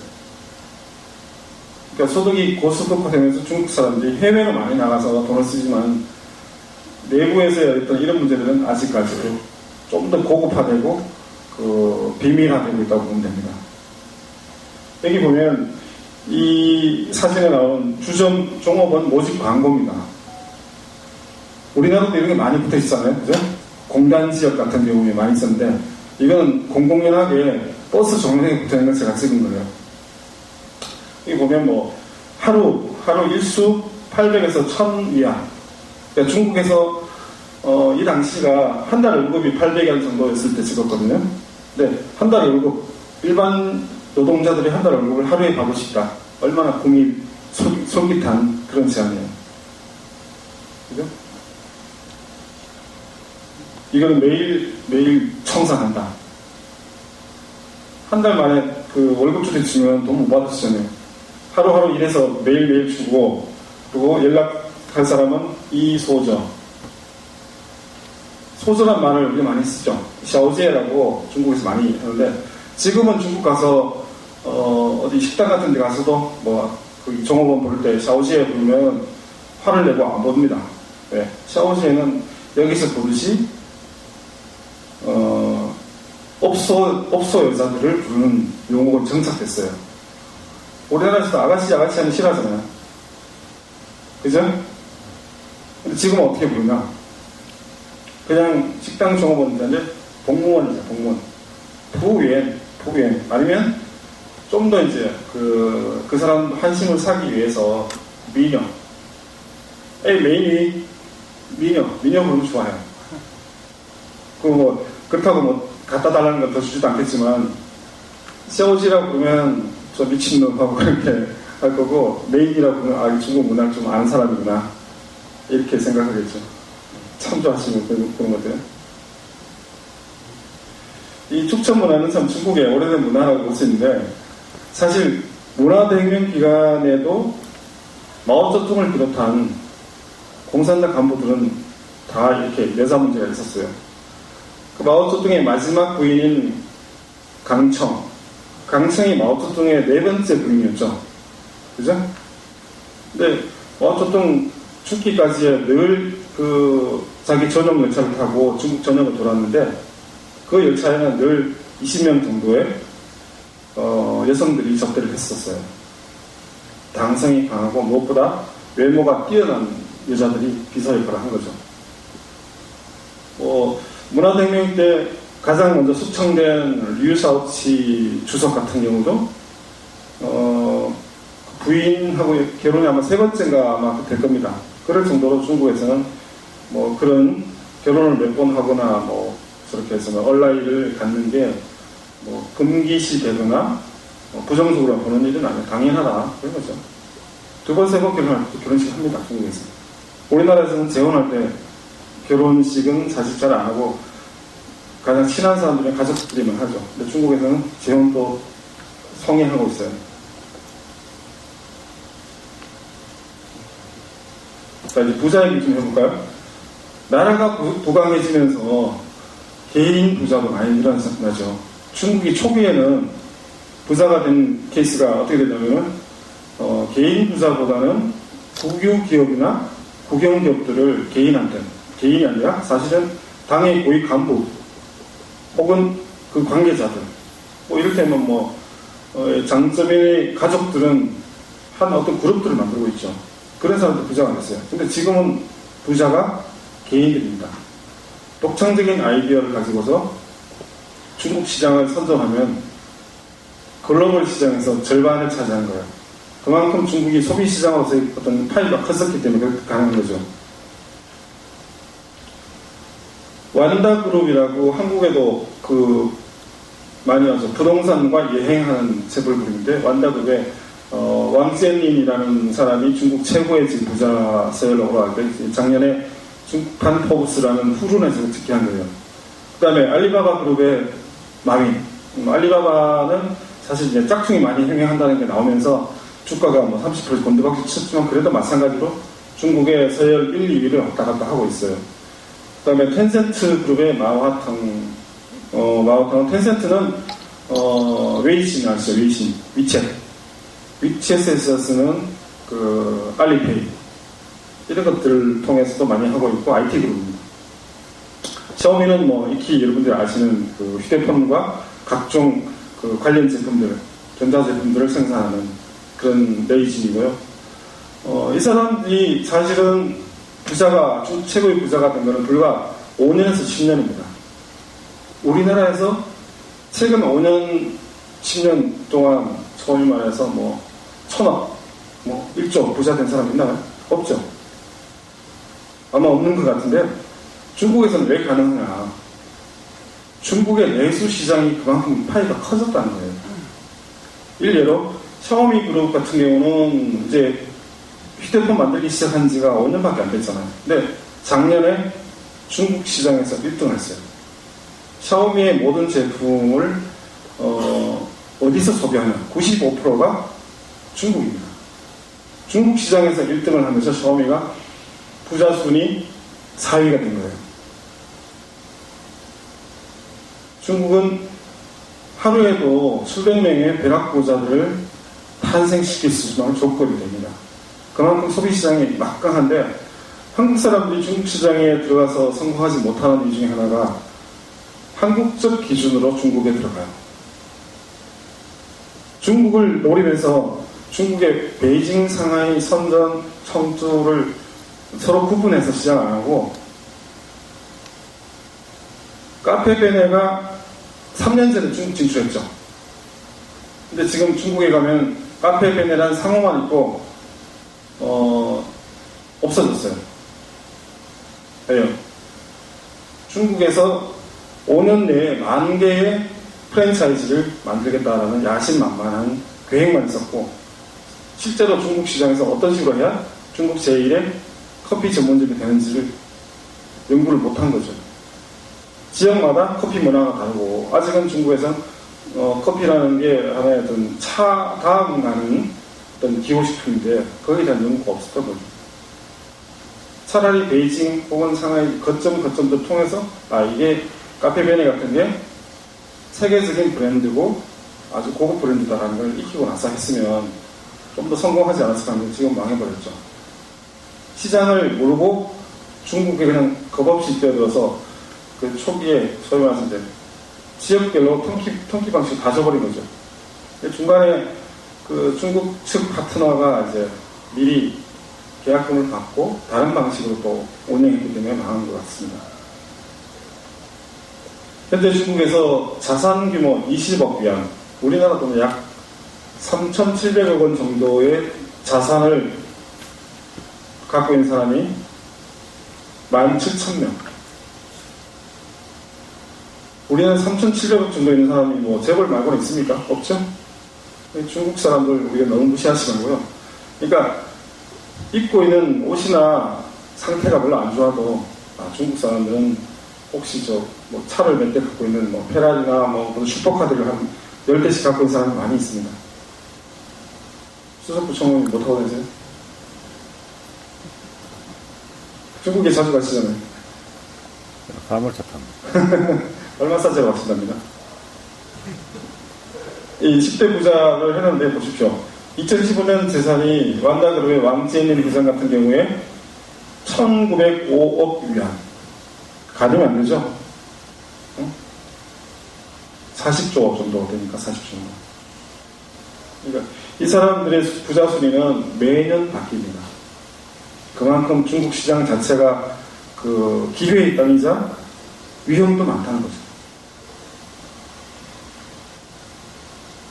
그러니까 소득이 고소득화되면서 중국 사람들이 해외로 많이 나가서 돈을 쓰지만 내부에서의 어떤 이런 문제들은 아직까지도 좀 더 고급화되고 비밀화되고 있다고 보면 됩니다. 여기 보면 이 사진에 나온 주점 종업원 모집 광고입니다. 우리나라도 이런 게 많이 붙어 있잖아요. 그죠? 공단 지역 같은 경우에 많이 있었는데 이거는 공공연하게 버스 정류장에 붙어 있는 걸 제가 찍은 거예요. 여기 보면 하루 일수 800에서 1000위안. 그러니까 중국에서 이 당시가 한 달 월급이 800위안 정도였을 때 찍었거든요. 근데 한 달 월급, 일반 노동자들이 한 달 월급을 하루에 받을 수 있다. 얼마나 꿈이 솔깃한 그런 제안이에요. 그죠? 이거는 매일 청산한다. 한 달 만에 그 월급 주대 주면 돈 못 받으시잖아요. 하루하루 일해서 매일매일 주고, 그리고 연락할 사람은 이소저. 소저란 말을 우리가 많이 쓰죠. 샤오제라고 중국에서 많이 하는데, 지금은 중국 가서 어디 식당 같은 데 가서도 그 종업원 부를 때 샤오시에 부르면 화를 내고 안 부릅니다. 네, 샤오시에는 여기서 부르시 업소 여자들을 부르는 용어가 정착됐어요. 우리나라에서도 아가씨 하면 싫어하잖아요. 그죠? 근데 지금은 어떻게 부르냐? 그냥 식당 종업원인데 복무원이죠, 복무원. 부위엔. 아니면 좀 더 이제 그 사람 환심을 사기 위해서 미녀. 메인이 미녀 부르면 좋아요. 그렇다고 갖다 달라는 건 더 주지도 않겠지만, 샤오지라고 부르면 저 미친놈하고 그렇게 할 거고, 메인이라고 부르면 중국 문화를 좀 아는 사람이구나. 이렇게 생각하겠죠. 참조하시면 그런 것들. 이 축천 문화는 참 중국의 오래된 문화라고 볼 수 있는데, 사실 문화대혁명 기간에도 마오쩌둥을 비롯한 공산당 간부들은 다 이렇게 여자 문제가 있었어요. 그 마오쩌둥의 마지막 부인인 강청이 마오쩌둥의 네 번째 부인이었죠. 그죠? 근데 마오쩌둥 죽기까지 늘 자기 전용 열차를 타고 중국 전역을 돌았는데, 그 열차에는 늘 20명 정도의 여성들이 접대를 했었어요. 당성이 강하고 무엇보다 외모가 뛰어난 여자들이 비서 역할을 한 거죠. 문화대혁명 때 가장 먼저 숙청된 류샤오치 주석 같은 경우도 부인하고 결혼이 아마 세 번째가 아마 될 겁니다. 그럴 정도로 중국에서는 그런 결혼을 몇 번 하거나 저렇게 해서 얼라이를 갖는 게 금기시 되거나 부정적으로 보는 일은 아니에요. 당연하다. 그런 거죠. 두 번, 세 번 결혼식 합니다. 중국에서. 우리나라에서는 재혼할 때 결혼식은 사실 잘 안 하고 가장 친한 사람들이나 가족들이만 하죠. 근데 중국에서는 재혼도 성행하고 있어요. 자, 이제 부자 얘기 좀 해볼까요? 나라가 부강해지면서 개인 부자도 많이 일어나죠. 중국이 초기에는 부자가 된 케이스가 어떻게 되냐면 개인 부자보다는 국유기업이나 국영기업들을 개인이 아니라 사실은 당의 고위 간부 혹은 그 관계자들 이를테면 장점의 가족들은 한 어떤 그룹들을 만들고 있죠. 그런 사람들 부자가 됐어요. 근데 지금은 부자가 개인들입니다. 독창적인 아이디어를 가지고서 중국 시장을 선점하면 글로벌 시장에서 절반을 차지한 거예요. 그만큼 중국이 소비 시장으로서의 어떤 파이가 컸었기 때문에 그렇게 가능한 거죠. 완다그룹이라고 한국에도 많이 와서 부동산과 여행하는 재벌그룹인데, 완다그룹에 왕젠린이라는 사람이 중국 최고의 부자세라고 할 때 작년에 중판 포브스라는 후run에서 집계한 거예요. 그 다음에 알리바바 그룹의 마윈. 알리바바는 사실 이제 짝퉁이 많이 행행한다는 게 나오면서 주가가 30% 곤두박질 쳤지만 그래도 마찬가지로 중국의 서열 1, 2위를 왔다 갔다 하고 있어요. 그 다음에 텐센트 그룹의 마오하탕. 텐센트는 웨이신 아시죠? 웨이신. 위챗에서 쓰는 알리페이. 이런 것들을 통해서도 많이 하고 있고, IT 그룹입니다. 샤오미는 익히 여러분들이 아시는 휴대폰과 각종 관련 제품들, 전자제품들을 생산하는 그런 레이진이고요. 이 사람들이 사실은 최고의 부자가 된 것은 불과 5년에서 10년입니다. 우리나라에서 최근 5년, 10년 동안 소위 말해서 1,000억, 1조 부자 된 사람 있나요? 없죠. 아마 없는 것 같은데, 중국에서는 왜 가능하냐? 중국의 내수 시장이 그만큼 파이가 커졌다는 거예요. 일례로 샤오미 그룹 같은 경우는 이제 휴대폰 만들기 시작한 지가 5년밖에 안 됐잖아요. 근데 작년에 중국 시장에서 1등을 했어요. 샤오미의 모든 제품을 어디서 소비하냐? 95%가 중국입니다. 중국 시장에서 1등을 하면서 샤오미가 부자 순위 4위가 된 거예요. 중국은 하루에도 수백 명의 벼락부자들을 탄생시킬 수 있는 조건이 됩니다. 그만큼 소비시장이 막강한데 한국 사람들이 중국 시장에 들어가서 성공하지 못하는 이유 중에 하나가 한국적 기준으로 중국에 들어가요. 중국을 노리면서 중국의 베이징, 상하이, 선전, 청주를 서로 구분해서 시장 안 하고 카페베네가 3년 전에 중국 진출했죠. 근데 지금 중국에 가면 카페베네라는 상호만 있고 없어졌어요. 왜요? 중국에서 5년 내에 10,000개의 프랜차이즈를 만들겠다라는 야심만만한 계획만 있었고 실제로 중국 시장에서 어떤 식으로 해야 중국 제1의 커피 전문점이 되는지를 연구를 못한 거죠. 지역마다 커피 문화가 다르고 아직은 중국에서 커피라는 게 하나의 어떤 차 다음 가는 어떤 기호식품인데 거기에 대한 연구가 없었던 거죠. 차라리 베이징 혹은 상하이 거점도 통해서 이게 카페베네 같은 게 세계적인 브랜드고 아주 고급 브랜드다라는 걸 익히고 나서 했으면 좀 더 성공하지 않았을까 하는데 지금 망해버렸죠. 시장을 모르고 중국에 그냥 겁없이 뛰어들어서 그 초기에 소위 말해서 이제 지역별로 통키 방식을 다 줘버린 거죠. 중간에 그 중국 측 파트너가 이제 미리 계약금을 받고 다른 방식으로 또 운영했기 때문에 망한 것 같습니다. 현재 중국에서 자산 규모 20억 위안, 우리나라 돈은 약 3,700억 원 정도의 자산을 갖고 있는 사람이 17,000명. 우리는 3,700억 정도 있는 사람이 뭐 재벌 말고는 있습니까? 없죠? 중국 사람들 우리가 너무 무시하지 말고요. 그러니까 입고 있는 옷이나 상태가 별로 안 좋아도 중국 사람들은 혹시 뭐 차를 몇 대 갖고 있는 뭐 페라리나 뭐 슈퍼카들을 한 10대씩 갖고 있는 사람이 많이 있습니다. 수석부총리 못하고 다니세요? 중국에 자주 가시잖아요. 화물차 탑니다. 얼마 싸지로 가신답니다. 이 10대 부자를 해놨는데 보십시오. 2015년 재산이 완다그룹의 왕지엔린 부장 같은 경우에 1,905억 위안. 가늠이 안 되죠? 40조 정도 되니까 40조. 그러니까 이 사람들의 부자 순위는 매년 바뀝니다. 그만큼 중국 시장 자체가 그 기회의 땅이자 위험도 많다는 거죠.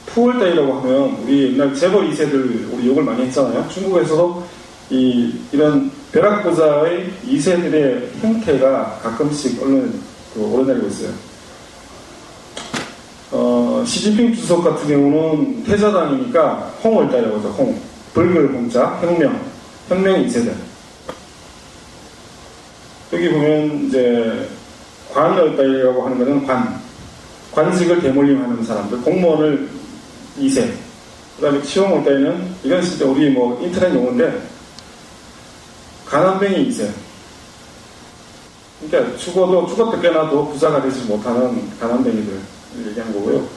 푸얼다이라고 하면 우리 옛날 재벌 2세들 우리 욕을 많이 했잖아요. 중국에서도 이런 벼락부자의 2세들의 형태가 가끔씩 언론에 오르내리고 있어요. 시진핑 주석 같은 경우는 태자당이니까 홍얼다이라고 하죠. 홍, 불글 홍자, 혁명 2세대. 여기 보면 이제 관얼다이라고 하는 것은 관직을 대물림하는 사람들, 공무원을 2세. 그 다음에 치용얼다이는 이건 진짜 우리 뭐 인터넷 용어인데 가난뱅이 2세. 그러니까 죽었다 깨나도 부자가 되지 못하는 가난뱅이들 얘기한 거고요.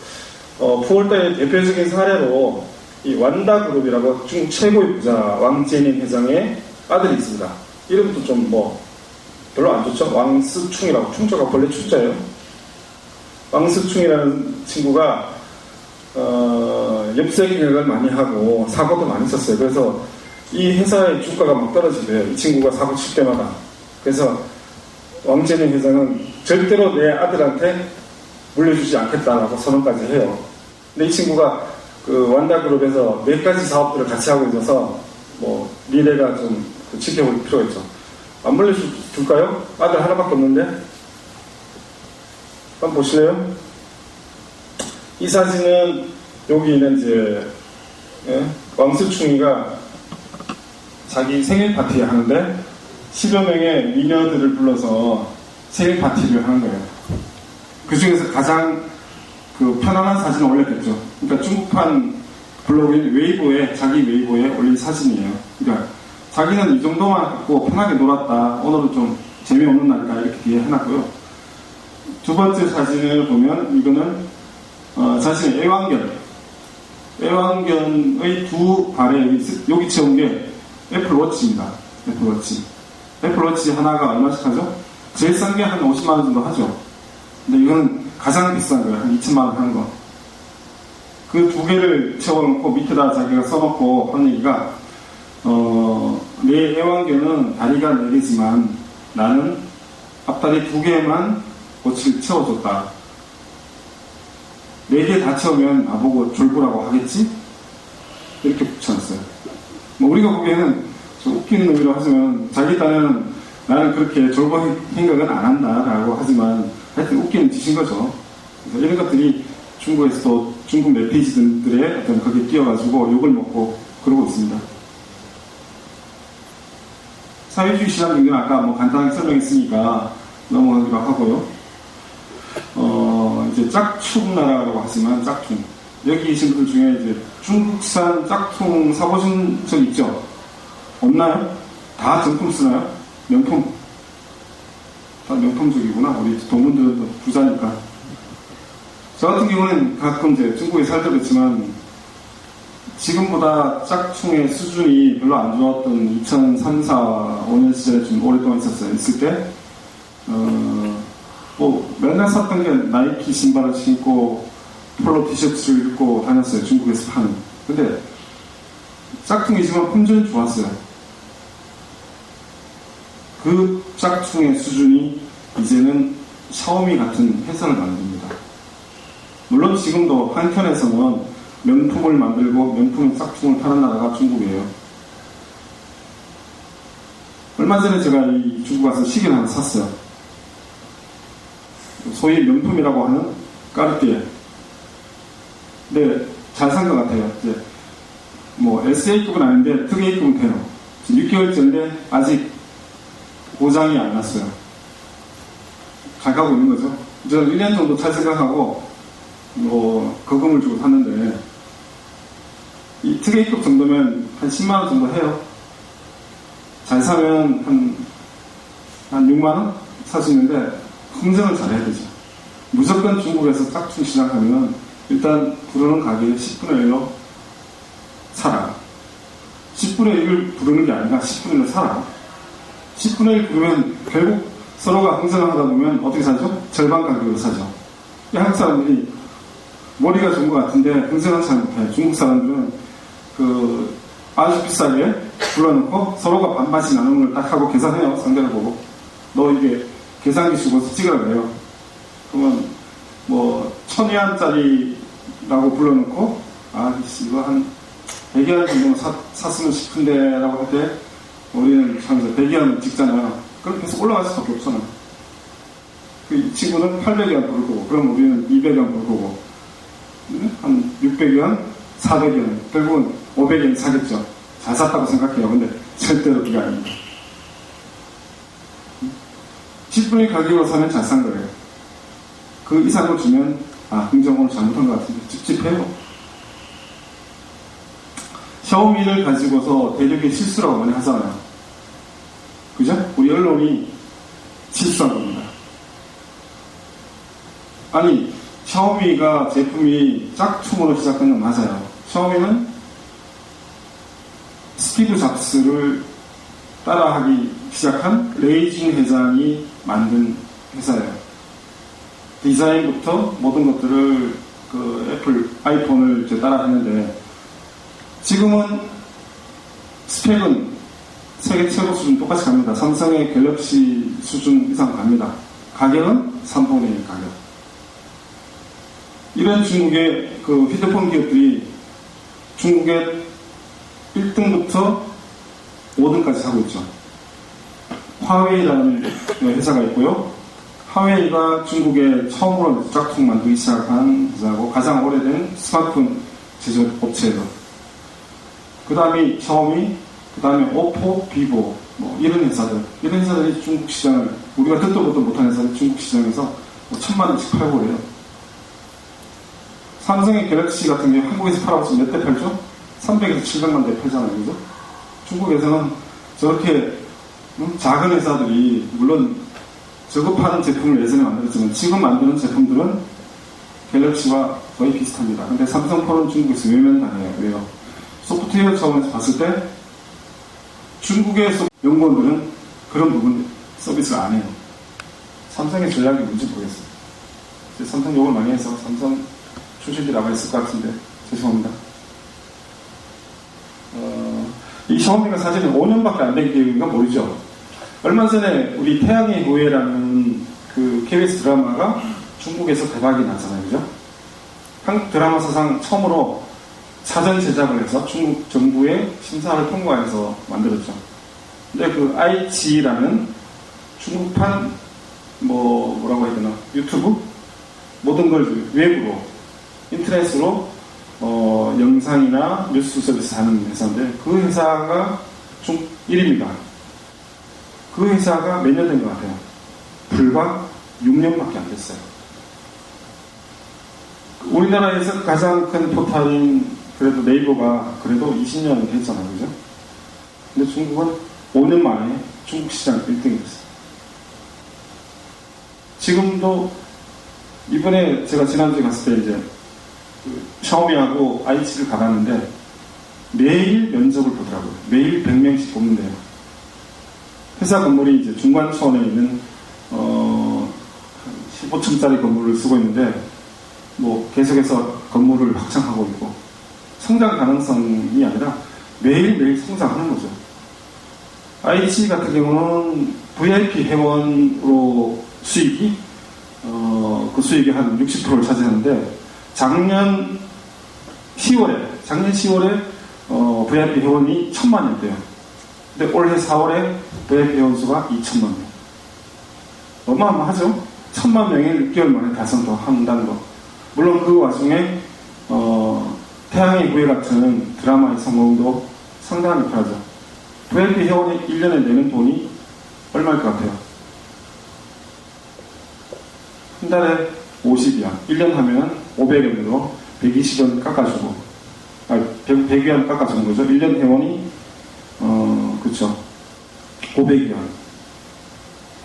푸얼다의 대표적인 사례로 이 완다그룹이라고 중국 최고의 부자 왕제닌 회장의 아들이 있습니다. 이름도 좀 별로 안 좋죠. 왕스충이라고, 충자가 본래 충자예요. 왕스충이라는 친구가 엽세 경영을 많이 하고 사고도 많이 썼어요. 그래서 이 회사의 주가가 막 떨어지대요. 이 친구가 사고 칠 때마다. 그래서 왕제닌 회장은 절대로 내 아들한테 물려주지 않겠다라고 선언까지 해요. 근데 이 친구가 그 완다그룹에서 몇 가지 사업들을 같이 하고 있어서 미래가 좀 지켜볼 필요가 있죠. 안 물려줄까요? 아들 하나밖에 없는데. 한번 보실래요? 이 사진은 여기는 이제 왕스충이가 자기 생일 파티 하는데 10여 명의 미녀들을 불러서 생일 파티를 하는 거예요. 그 중에서 가장 그 편안한 사진을 올렸겠죠. 그러니까 중국판 블로그인 자기 웨이보에 올린 사진이에요. 그러니까 자기는 이 정도만 갖고 편하게 놀았다. 오늘은 좀 재미없는 날이다. 이렇게 뒤에 해놨고요. 두 번째 사진을 보면 이거는 자신의 애완견의 두 발에 여기 채운 게 애플워치입니다. 애플워치 하나가 얼마씩 하죠? 제일 싼 게 한 50만원 정도 하죠. 근데 이거는 가장 비싼 거예요. 한 2천만원 하는 거. 그 두 개를 채워놓고 밑에다 자기가 써놓고 하는 얘기가, 내 애완견은 다리가 4개지만 나는 앞다리 2개만 꽃을 채워줬다. 4개 다 채우면 나보고 졸부라고 하겠지? 이렇게 붙여놨어요. 뭐 우리가 보기에는 좀 웃기는 의미로 하지만 자기 딴에는 나는 그렇게 졸부 생각은 안 한다라고 하지만 하여튼 웃기는 짓인 거죠. 그래서 이런 것들이 중국에서도 중국 네티즌들의 어떤 거기에 끼어가지고 욕을 먹고 그러고 있습니다. 사회주의 시장 경제는 아까 뭐 간단하게 설명했으니까 넘어가기로 하고요. 이제 짝퉁 나라라고 하지만 짝퉁. 여기 계신 분들 중에 이제 중국산 짝퉁 사보신 적 있죠? 없나요? 다 정품 쓰나요? 명품. 다 명품적이구나. 우리 동문들은 또 부자니까. 저 같은 경우는 가끔 이제 중국에 살 때도 있지만 지금보다 짝퉁의 수준이 별로 안 좋았던 2003, 4, 5년 시절에 좀 오랫동안 있었어요. 있을 때, 뭐, 맨날 샀던 게 나이키 신발을 신고 폴로 티셔츠를 입고 다녔어요. 중국에서 파는. 근데 짝퉁이지만 품질은 좋았어요. 그 짝퉁의 수준이 이제는 샤오미 같은 회사를 만듭니다. 물론 지금도 한켠에서는 명품을 만들고 명품의 짝퉁을 파는 나라가 중국이에요. 얼마 전에 제가 이 중국 가서 시계를 하나 샀어요. 소위 명품이라고 하는 까르띠에. 근데 잘 산 것 같아요. 이제 뭐 SA급은 아닌데 특A급은 돼요. 지금 6개월째인데 아직 고장이 안 났어요. 잘 가고 있는 거죠. 저는 1년 정도 잘 생각하고 뭐 거금을 주고 샀는데 이 특A급 정도면 한 10만원 정도 해요. 잘 사면 한 6만원 살 수 있는데 흥정을 잘해야 되죠. 무조건 중국에서 짝퉁 시작하면 일단 부르는 가격의 10분의 1로 사라. 10분의 1을 부르는 게 아니라 10분의 1로 사라. 10분의 1 부르면 결국 서로가 흥정을 하다 보면 어떻게 사죠? 절반 가격으로 사죠. 한국 사람들이 머리가 좋은 것 같은데 흥정은 잘 못해요. 중국 사람들은 아주 비싸게 불러놓고 서로가 반반씩 나누는 걸 딱 하고 계산해요. 상대를 보고. 너 이게 계산기 주고서 찍으라 그래요. 그러면 뭐 1000위안짜리라고 불러놓고 이거 한 100위안 정도 샀으면 싶은데 라고 할 때 우리는 참 100위안 찍잖아요. 그럼 계속 올라갈 수밖에 없잖아요. 이 친구는 800위안 부를 거고 그럼 우리는 200위안 부를 거고 한 600위안, 400위안 결국은 500위안 사겠죠. 잘 샀다고 생각해요. 근데 절대로 그게 아닙니다. 10분의 가격으로 사면 잘 산 거예요. 그 이상을 주면 흥정을 잘못한 것 같은데 찝찝해요. 샤오미를 가지고서 대륙의 실수라고 많이 하잖아요. 그죠? 우리 언론이 실수한 겁니다. 아니 샤오미가 제품이 짝퉁으로 시작한 건 맞아요. 샤오미는 스티브 잡스를 따라하기 시작한 레이징 회장이 만든 회사예요. 디자인부터 모든 것들을 애플 아이폰을 이제 따라했는데 지금은 스펙은 세계 최고 수준 똑같이 갑니다. 삼성의 갤럭시 수준 이상 갑니다. 가격은 3분의 1 가격. 이런 중국의 휴대폰 기업들이 중국의 1등부터 5등까지 하고 있죠. 화웨이라는 회사가 있고요. 화웨이가 중국에 처음으로 짝퉁 만들기 시작한 회사고 가장 오래된 스마트폰 제조업 업체예요. 그 다음에 샤오미, 그 다음에 오포, 비보 뭐 이런 회사들이 중국 시장을 우리가 듣도 보도 못한 회사들이 중국 시장에서 뭐 1000만 원씩 팔고 그래요. 삼성의 갤럭시 같은 경우 한국에서 팔아서 몇 대 팔죠? 300에서 700만 대 팔잖아요. 그죠? 중국에서는 저렇게 작은 회사들이 물론 저거 파는 제품을 예전에 만들었지만 지금 만드는 제품들은 갤럭시와 거의 비슷합니다. 근데 삼성폰은 중국에서 외면당해요. 왜요? 소프트웨어 차원에서 봤을 때 중국의 연구원들은 그런 부분 서비스를 안 해요. 삼성의 전략이 뭔지 모르겠어요. 삼성 욕을 많이 해서 삼성 출신들이 나가 있을 것 같은데 죄송합니다. 이 샤오미가 사실은 5년밖에 안 된 기획인가 모르죠. 얼마 전에 우리 태양의 후예라는 그 KBS 드라마가 중국에서 대박이 났잖아요. 그죠? 한국 드라마 사상 처음으로 사전 제작을 해서 중국 정부의 심사를 통과해서 만들었죠. 근데 그 아이치라는 중국판 뭐라고 해야 되나 유튜브 모든 걸 웹으로 인터넷으로 영상이나 뉴스 서비스 하는 회사인데 그 회사가 중 1위입니다. 그 회사가 몇 년 된 것 같아요? 불과 6년밖에 안 됐어요. 우리나라에서 가장 큰 포탈인 그래도 네이버가 그래도 20년이 됐잖아요. 그죠? 근데 중국은 5년 만에 중국 시장 1등이 됐어요. 지금도 이번에 제가 지난주에 갔을 때 이제 샤오미하고 아이치를 가봤는데 매일 면접을 보더라고요. 매일 100명씩 뽑는데요. 회사 건물이 이제 중관촌에 있는 15층짜리 건물을 쓰고 있는데 뭐 계속해서 건물을 확장하고 있고 성장 가능성이 아니라 매일매일 성장하는 거죠. 아이치 같은 경우는 VIP 회원으로 수익이 그 수익이 한 60%를 차지하는데 작년 10월에 VIP 회원이 1000만이었대요. 근데 올해 4월에 VIP 회원 수가 2000만 명. 어마어마하죠? 1000만 명이 6개월 만에 달성한다는 거. 물론 그 와중에 태양의 후예 같은 드라마의 성공도 상당한 역할하죠. VIP 회원이 1년에 내는 돈이 얼마일 것 같아요? 한 달에 50위안, 1년 하면 500원으로 120원 깎아주고, 100위안 깎아주는 거죠. 1년 회원이, 그쵸. 500위안.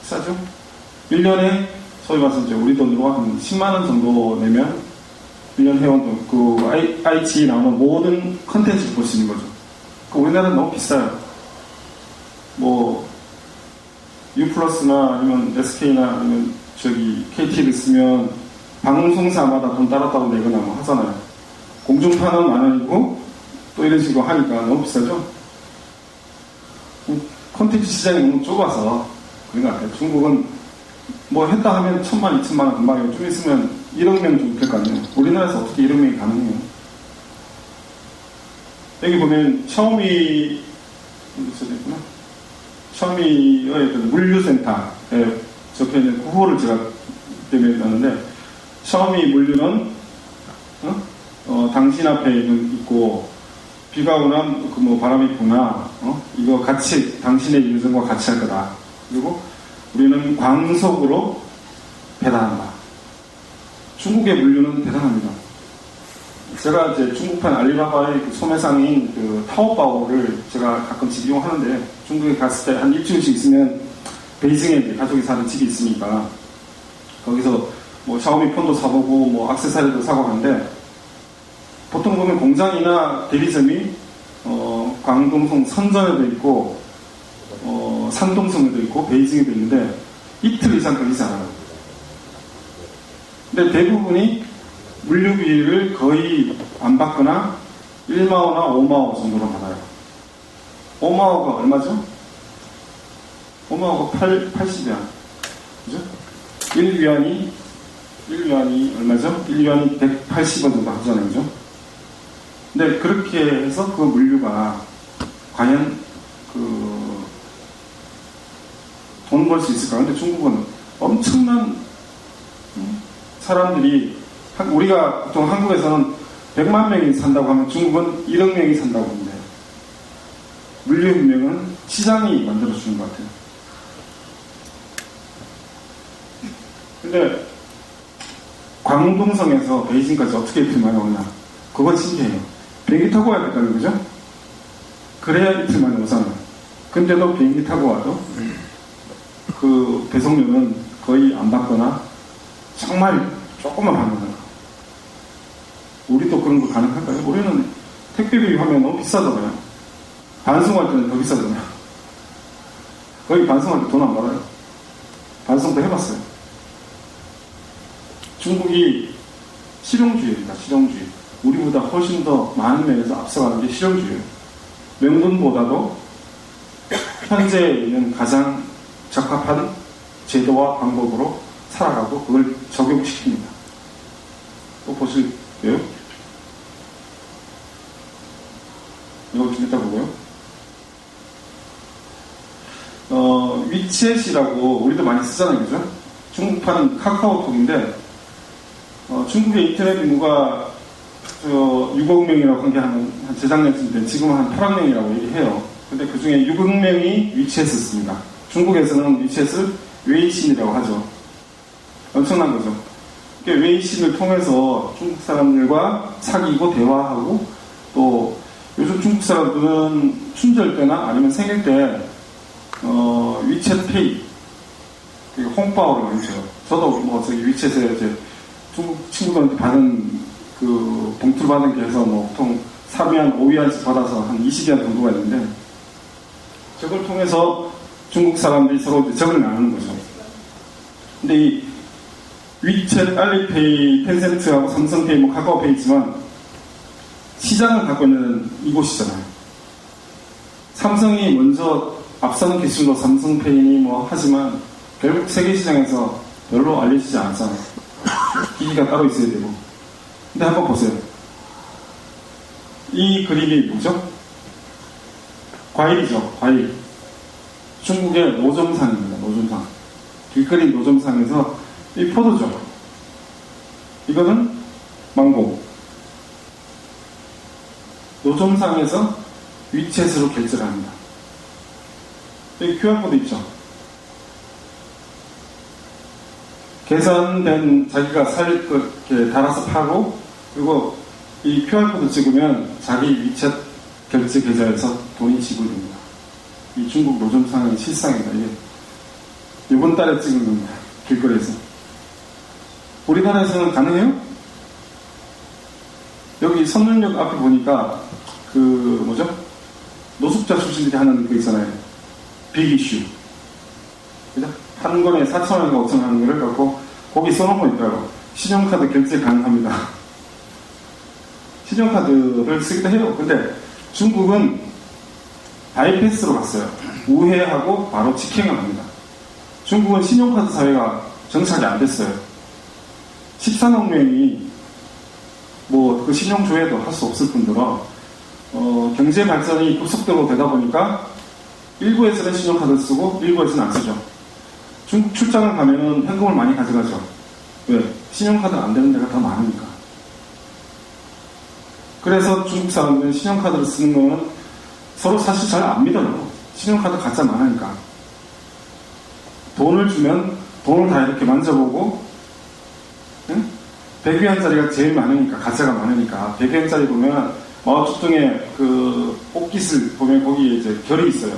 싸죠? 1년에, 소위 말해서 이제 우리 돈으로 한 10만원 정도 내면, 1년 회원도, 그, 아이치 나오는 모든 컨텐츠를 볼 수 있는 거죠. 우리나라는 너무 비싸요. 뭐, U+나 아니면 SK나 아니면 저기 KT를 쓰면 방송사마다 돈 따랐다고 내거나 뭐 하잖아요. 공중파는 10,000원이고 또 이런 식으로 하니까 너무 비싸죠? 콘텐츠 시장이 너무 좁아서 그런 것 같아요. 중국은 뭐 했다 하면 1000만, 2000만원 금방이고 좀 있으면 1억 명 정도 될 거 아니에요. 우리나라에서 어떻게 1억 명이 가능해요? 여기 보면 샤오미 있구나. 샤오미의 어떤 물류센터에 적혀있는 구호를 제가 때문에 놨는데 샤오미 물류는 당신 앞에 있고 비가 오나 뭐 바람이 부나 이거 같이 당신의 유전과 같이 할 거다. 그리고 우리는 광속으로 배달한다. 중국의 물류는 대단합니다. 제가 이제 중국판 알리바바의 그 소매상인 그 타오바오를 제가 가끔씩 이용하는데 중국에 갔을 때 한 일주일씩 있으면 베이징에 이제 가족이 사는 집이 있으니까 거기서 뭐 샤오미 폰도 사보고 뭐 액세서리도 사고 하는데 보통 보면 공장이나 대리점이 광동성 선전에도 있고 산동성에도 있고 베이징에도 있는데 이틀 이상 걸리지 않아요. 근데 대부분이 물류비를 거의 안 받거나 1마오나 5마오 정도로 받아요. 5마오가 얼마죠? 5마오가 80위안. 그죠? 1위안이 얼마죠? 1위안이 180원 정도 하잖아요. 그죠? 근데 그렇게 해서 그 물류가 과연 돈 벌 수 있을까? 근데 중국은 엄청난 사람들이 우리가 보통 한국에서는 100만 명이 산다고 하면 중국은 1억 명이 산다고 합니다. 물류혁명은 시장이 만들어주는 것 같아요. 근데 광동성에서 베이징까지 어떻게 이틀 만에 오냐? 그건 신기해요. 비행기 타고 와야 된다는 거죠? 그래야 이틀 만에 오잖아요. 근데도 비행기 타고 와도 그 배송료는 거의 안 받거나 정말 조금만 받는 거예요. 그런 거 가능할까요? 우리는 택배비 하면 너무 비싸잖아요. 반송할 때는 더 비싸잖아요. 거의 반송할 때 돈 안 받아요. 반송도 해봤어요. 중국이 실용주의입니다. 실용주의. 우리보다 훨씬 더 많은 면에서 앞서가는 게 실용주의예요. 명분보다도 현재에 있는 가장 적합한 제도와 방법으로 살아가고 그걸 적용시킵니다. 또 보실게요. 이거 좀 이따 보고요. 위챗이라고 우리도 많이 쓰잖아요. 그죠? 중국판은 카카오톡인데 중국의 인터넷 인구가 6억 명이라고 한 게 한 재작년쯤인데 지금은 한 8억 명이라고 얘기해요. 근데 그 중에 6억 명이 위챗을 씁니다. 중국에서는 위챗을 웨이신이라고 하죠. 엄청난 거죠. 그러니까 웨이신을 통해서 중국 사람들과 사귀고 대화하고 또 요즘 중국 사람들은 춘절 때나 아니면 생일 때 위챗페이 홍바오를 많이 줘요. 저도 뭐 저기 위챗에 이제 중국 친구들한테 받은 그 봉투를 받은 게 해서 뭐 보통 3위안, 5위안씩 받아서 한 20위안 정도가 있는데 저걸 통해서 중국 사람들이 서로 이제 적을 나누는 거죠. 근데 이 위챗, 알리페이, 텐센트하고 삼성페이, 뭐 카카오페이 있지만 시장을 갖고 있는 이곳이잖아요. 삼성이 먼저 앞서는 기술로 삼성페이니 뭐 하지만 결국 세계 시장에서 별로 알려지지 않았잖아요. 기기가 따로 있어야 되고. 근데 한번 보세요. 이 그림이 뭐죠? 과일이죠. 과일. 중국의 노점상입니다. 노점상. 길거리 노점상에서 이 포도죠. 이거는 망고. 노점상에서 위챗으로 결제를 합니다. 여기 QR코드 있죠. 계산된 자기가 살 거 이렇게 달아서 파고 그리고 이 QR코드 찍으면 자기 위챗 결제 계좌에서 돈이 지불됩니다. 이 중국 노점상의 실상입니다. 이게 이번 달에 찍은 겁니다. 길거리에서. 우리나라에서는 가능해요? 여기 선릉역 앞에 보니까 그 뭐죠? 노숙자 출신들이 하는 거 있잖아요. 빅 이슈. 그죠? 한 권에 4,000원인가 5,000원 하는 거를 갖고 거기 써놓은 거 있더라고. 신용카드 결제 가능합니다. 신용카드를 쓰기도 해요. 근데 중국은 바이패스로 갔어요. 우회하고 바로 직행을 합니다. 중국은 신용카드 사회가 정착이 안 됐어요. 13억 명이 뭐 그 신용조회도 할 수 없을 뿐더러 경제 발전이 급속도로 되다 보니까 일부에서는 신용카드를 쓰고 일부에서는 안 쓰죠. 중국 출장을 가면은 현금을 많이 가져가죠. 왜? 신용카드가 안 되는 데가 더 많으니까. 그래서 중국 사람들은 신용카드를 쓰는 거는 서로 사실 잘 안 믿어요. 신용카드 가짜 많으니까. 돈을 주면 돈을 다 이렇게 만져보고, 응? 100위안짜리가 제일 많으니까, 가짜가 많으니까. 100위안짜리 보면 마오쩌둥의 그 옷깃을 보면 거기에 이제 결이 있어요.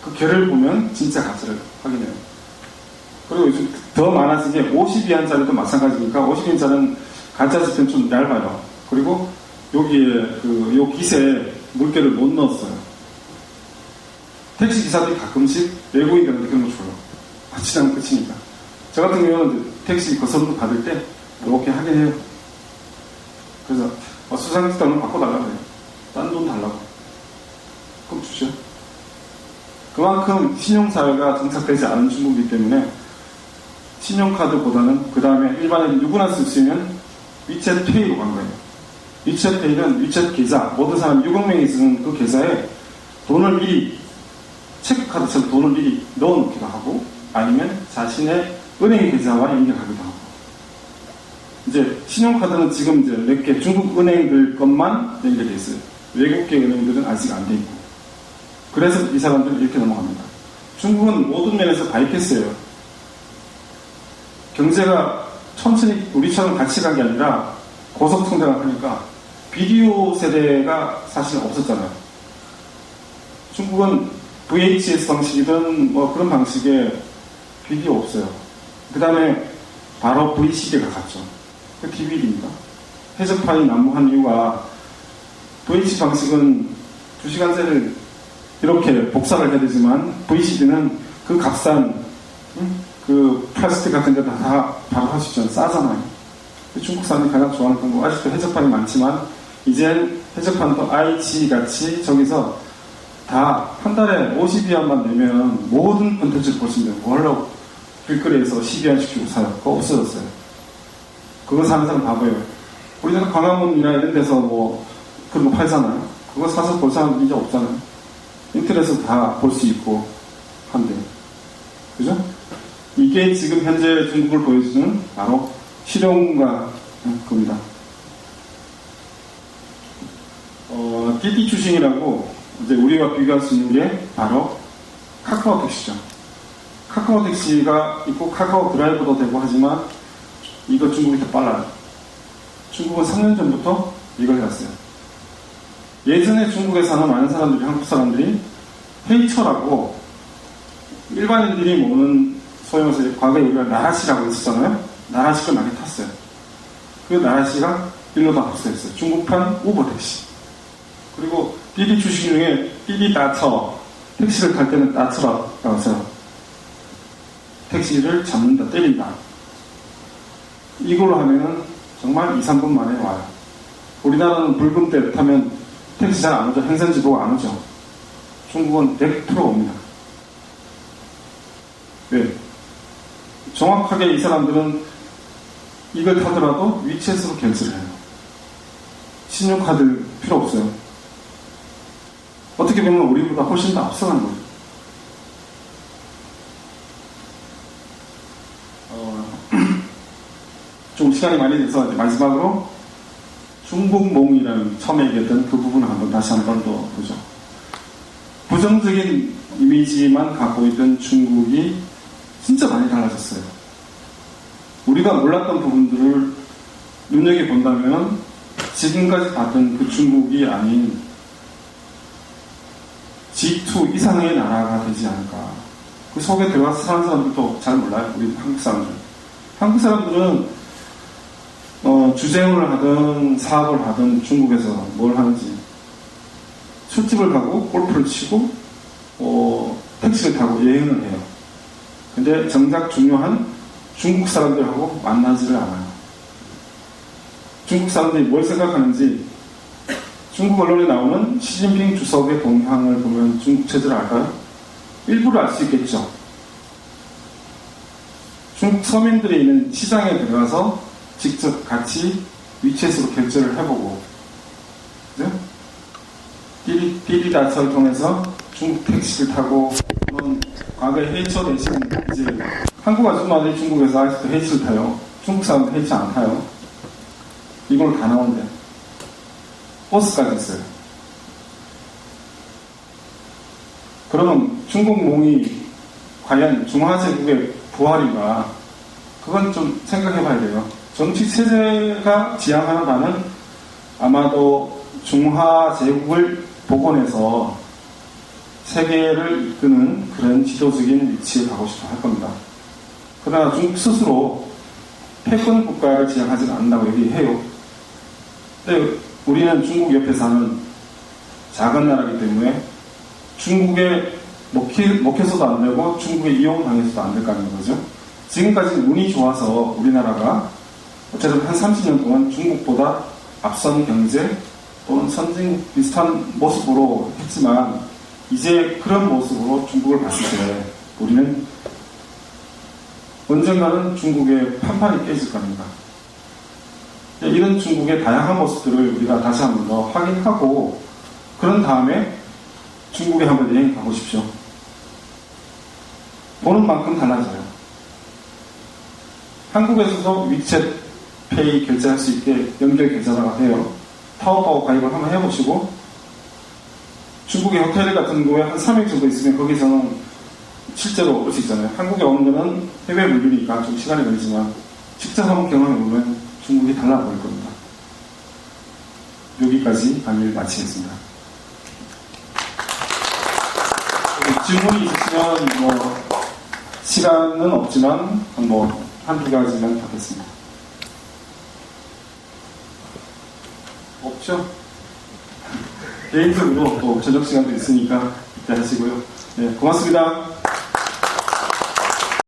그 결을 보면 진짜 가짜를 확인해요. 그리고 요즘 더 많아진 게 50위안짜리도 마찬가지니까 50위안짜리는 가짜 지폐는 좀 얇아요. 그리고 여기에 요 깃에 물결을 못 넣었어요. 택시 기사들이 가끔씩 외국인들한테 그런 거 줘요. 지나면 끝이니까. 저 같은 경우는 택시 거선도 받을 때 이렇게 하긴 해요. 그래서 수상지단은 바꿔달라고 해요. 딴 돈 달라고. 그럼 주죠. 그만큼 신용사회가 정착되지 않은 중국이기 때문에 신용카드보다는 그 다음에 일반인 누구나 쓸 수 있는 위챗페이로 간 거예요. 위챗페이는 위챗 계좌, 모든 사람 6억 명이 쓰는 그 계좌에 돈을 미리, 체크카드처럼 돈을 미리 넣어놓기도 하고 아니면 자신의 은행 계좌와 연결하기도 하고. 이제 신용카드는 지금 이제 몇 개 중국 은행들 것만 연결되어 있어요. 외국계 은행들은 아직 안 돼 있고. 그래서 이 사람들은 이렇게 넘어갑니다. 중국은 모든 면에서 바이패스예요. 경제가 천천히 우리처럼 같이 간 게 아니라 고속 성장을 하니까 비디오 세대가 사실 없었잖아요. 중국은 VHS 방식이든 뭐 그런 방식의 비디오 없어요. 그 다음에 바로 VCD가 갔죠. 그 DVD입니다. 해적판이 난무한 이유가 VH 방식은 2시간째를 이렇게 복사를 해야 되지만 VCD는 그 값싼 그 플라스틱 같은 데다 다 바로 할 수 있잖아요. 싸잖아요. 중국 사람들이 가장 좋아하는 거 아직도 해적판이 많지만 이제 해적판도 IG 같이 저기서 다 한 달에 50위안만 내면 모든 콘텐츠를 볼 수 있는 원래 길거리에서 12위안씩 주고 사요. 그거 없어졌어요. 그거 사는 사람 바보예요. 우리나라 광화문이나 이런 데서 뭐 그런 거 팔잖아요. 그거 사서 볼 사람 이제 없잖아요. 인터넷에서 다 볼 수 있고 한데, 그죠? 이게 지금 현재 중국을 보여주는 바로 실용과 겁니다.滴滴 출신이라고 이제 우리와 비교할 수 있는 게 바로 카카오 택시죠. 카카오 택시가 있고 카카오 드라이브도 되고 하지만 이거 중국이 더 빨라요. 중국은 3년 전부터 이걸 해왔어요. 예전에 중국에 사는 많은 사람들이, 한국 사람들이 헤이처라고 일반인들이 모르는 소위 말해서 과거에 우리가 나라시라고 했었잖아요. 나라시를 많이 탔어요. 그 나라시가 일로 다 합수했어요. 중국판 우버 택시. 그리고滴滴 출신 중에滴滴 따처, 택시를 탈 때는 따처라고 해서 택시를 잡는다, 때린다. 이걸로 하면은 정말 2, 3분 만에 와요. 우리나라는 붉은 때 타면 택시 잘 안 오죠. 행선지 보고 안 오죠. 중국은 100% 옵니다. 왜? 정확하게 이 사람들은 이걸 타더라도 위챗으로 결제를 해요. 신용카드 필요 없어요. 어떻게 보면 우리보다 훨씬 더 앞서간 거죠. 좀 시간이 많이 돼서 이제 마지막으로 중국몽이라는 처음에 얘기했던 그 부분을 다시 한 번 더 보죠. 부정적인 이미지만 갖고 있던 중국이 진짜 많이 달라졌어요. 우리가 몰랐던 부분들을 눈여겨본다면 지금까지 봤던 그 중국이 아닌 G2 이상의 나라가 되지 않을까. 그 속에 들어가서 사는 사람들도 잘 몰라요. 우리 한국 사람들. 한국 사람들은 주재원을 하든 사업을 하든 중국에서 뭘 하는지 술집을 가고 골프를 치고 택시를 타고 여행을 해요. 근데 정작 중요한 중국 사람들하고 만나지를 않아요. 중국 사람들이 뭘 생각하는지 중국 언론에 나오는 시진핑 주석의 동향을 보면 중국 체제를 알까요? 일부러 알 수 있겠죠. 중국 서민들이 있는 시장에 들어가서 직접 같이 위챗으로 결제를 해보고, 그죠?滴滴다처를 통해서 중국 택시를 타고, 또는 과거에 헤이처 대신 이제 한국 아줌마들이 중국에서 아직도 헤이처를 타요. 중국 사람들 헤이처 안 타요. 이걸 다 나오는데 버스까지 있어요. 그러면 중국몽이 과연 중화제국의 부활인가? 그건 좀 생각해봐야 돼요. 정치 체제가 지향하는 바는 아마도 중화제국을 복원해서 세계를 이끄는 그런 지도적인 위치에 가고 싶어 할 겁니다. 그러나 중국 스스로 패권 국가를 지향하지는 않는다고 얘기해요. 근데 우리는 중국 옆에 사는 작은 나라이기 때문에 중국에 먹혀서도 안 되고 중국에 이용당해서도 안 될 거 아닌 거죠. 지금까지 운이 좋아서 우리나라가 어쨌든 한 30년 동안 중국보다 앞선 경제 또는 선진국 비슷한 모습으로 했지만 이제 그런 모습으로 중국을 봤을 때 우리는 언젠가는 중국의 판판이 깨질 겁니다. 이런 중국의 다양한 모습들을 우리가 다시 한 번 더 확인하고 그런 다음에 중국에 한번 여행 가보십시오. 보는 만큼 달라져요. 한국에서도 위챗 페이 결제할 수 있게 연결 계좌가 돼요. 타오바오 가입을 한번 해보시고 중국의 호텔 같은 거에 한 3일 정도 있으면 거기서는 실제로 올 수 있잖아요. 한국에 오는 거는 해외 물류니까 좀 시간이 걸리지만 직접 한번 경험해보면 중국이 달라버릴 겁니다. 여기까지 강의를 마치겠습니다. 질문이 있으시면 시간은 없지만 한두 가지만 받겠습니다. 하십시오. 개인적으로 또 저녁 시간도 있으니까 기대하시고요. 네, 고맙습니다.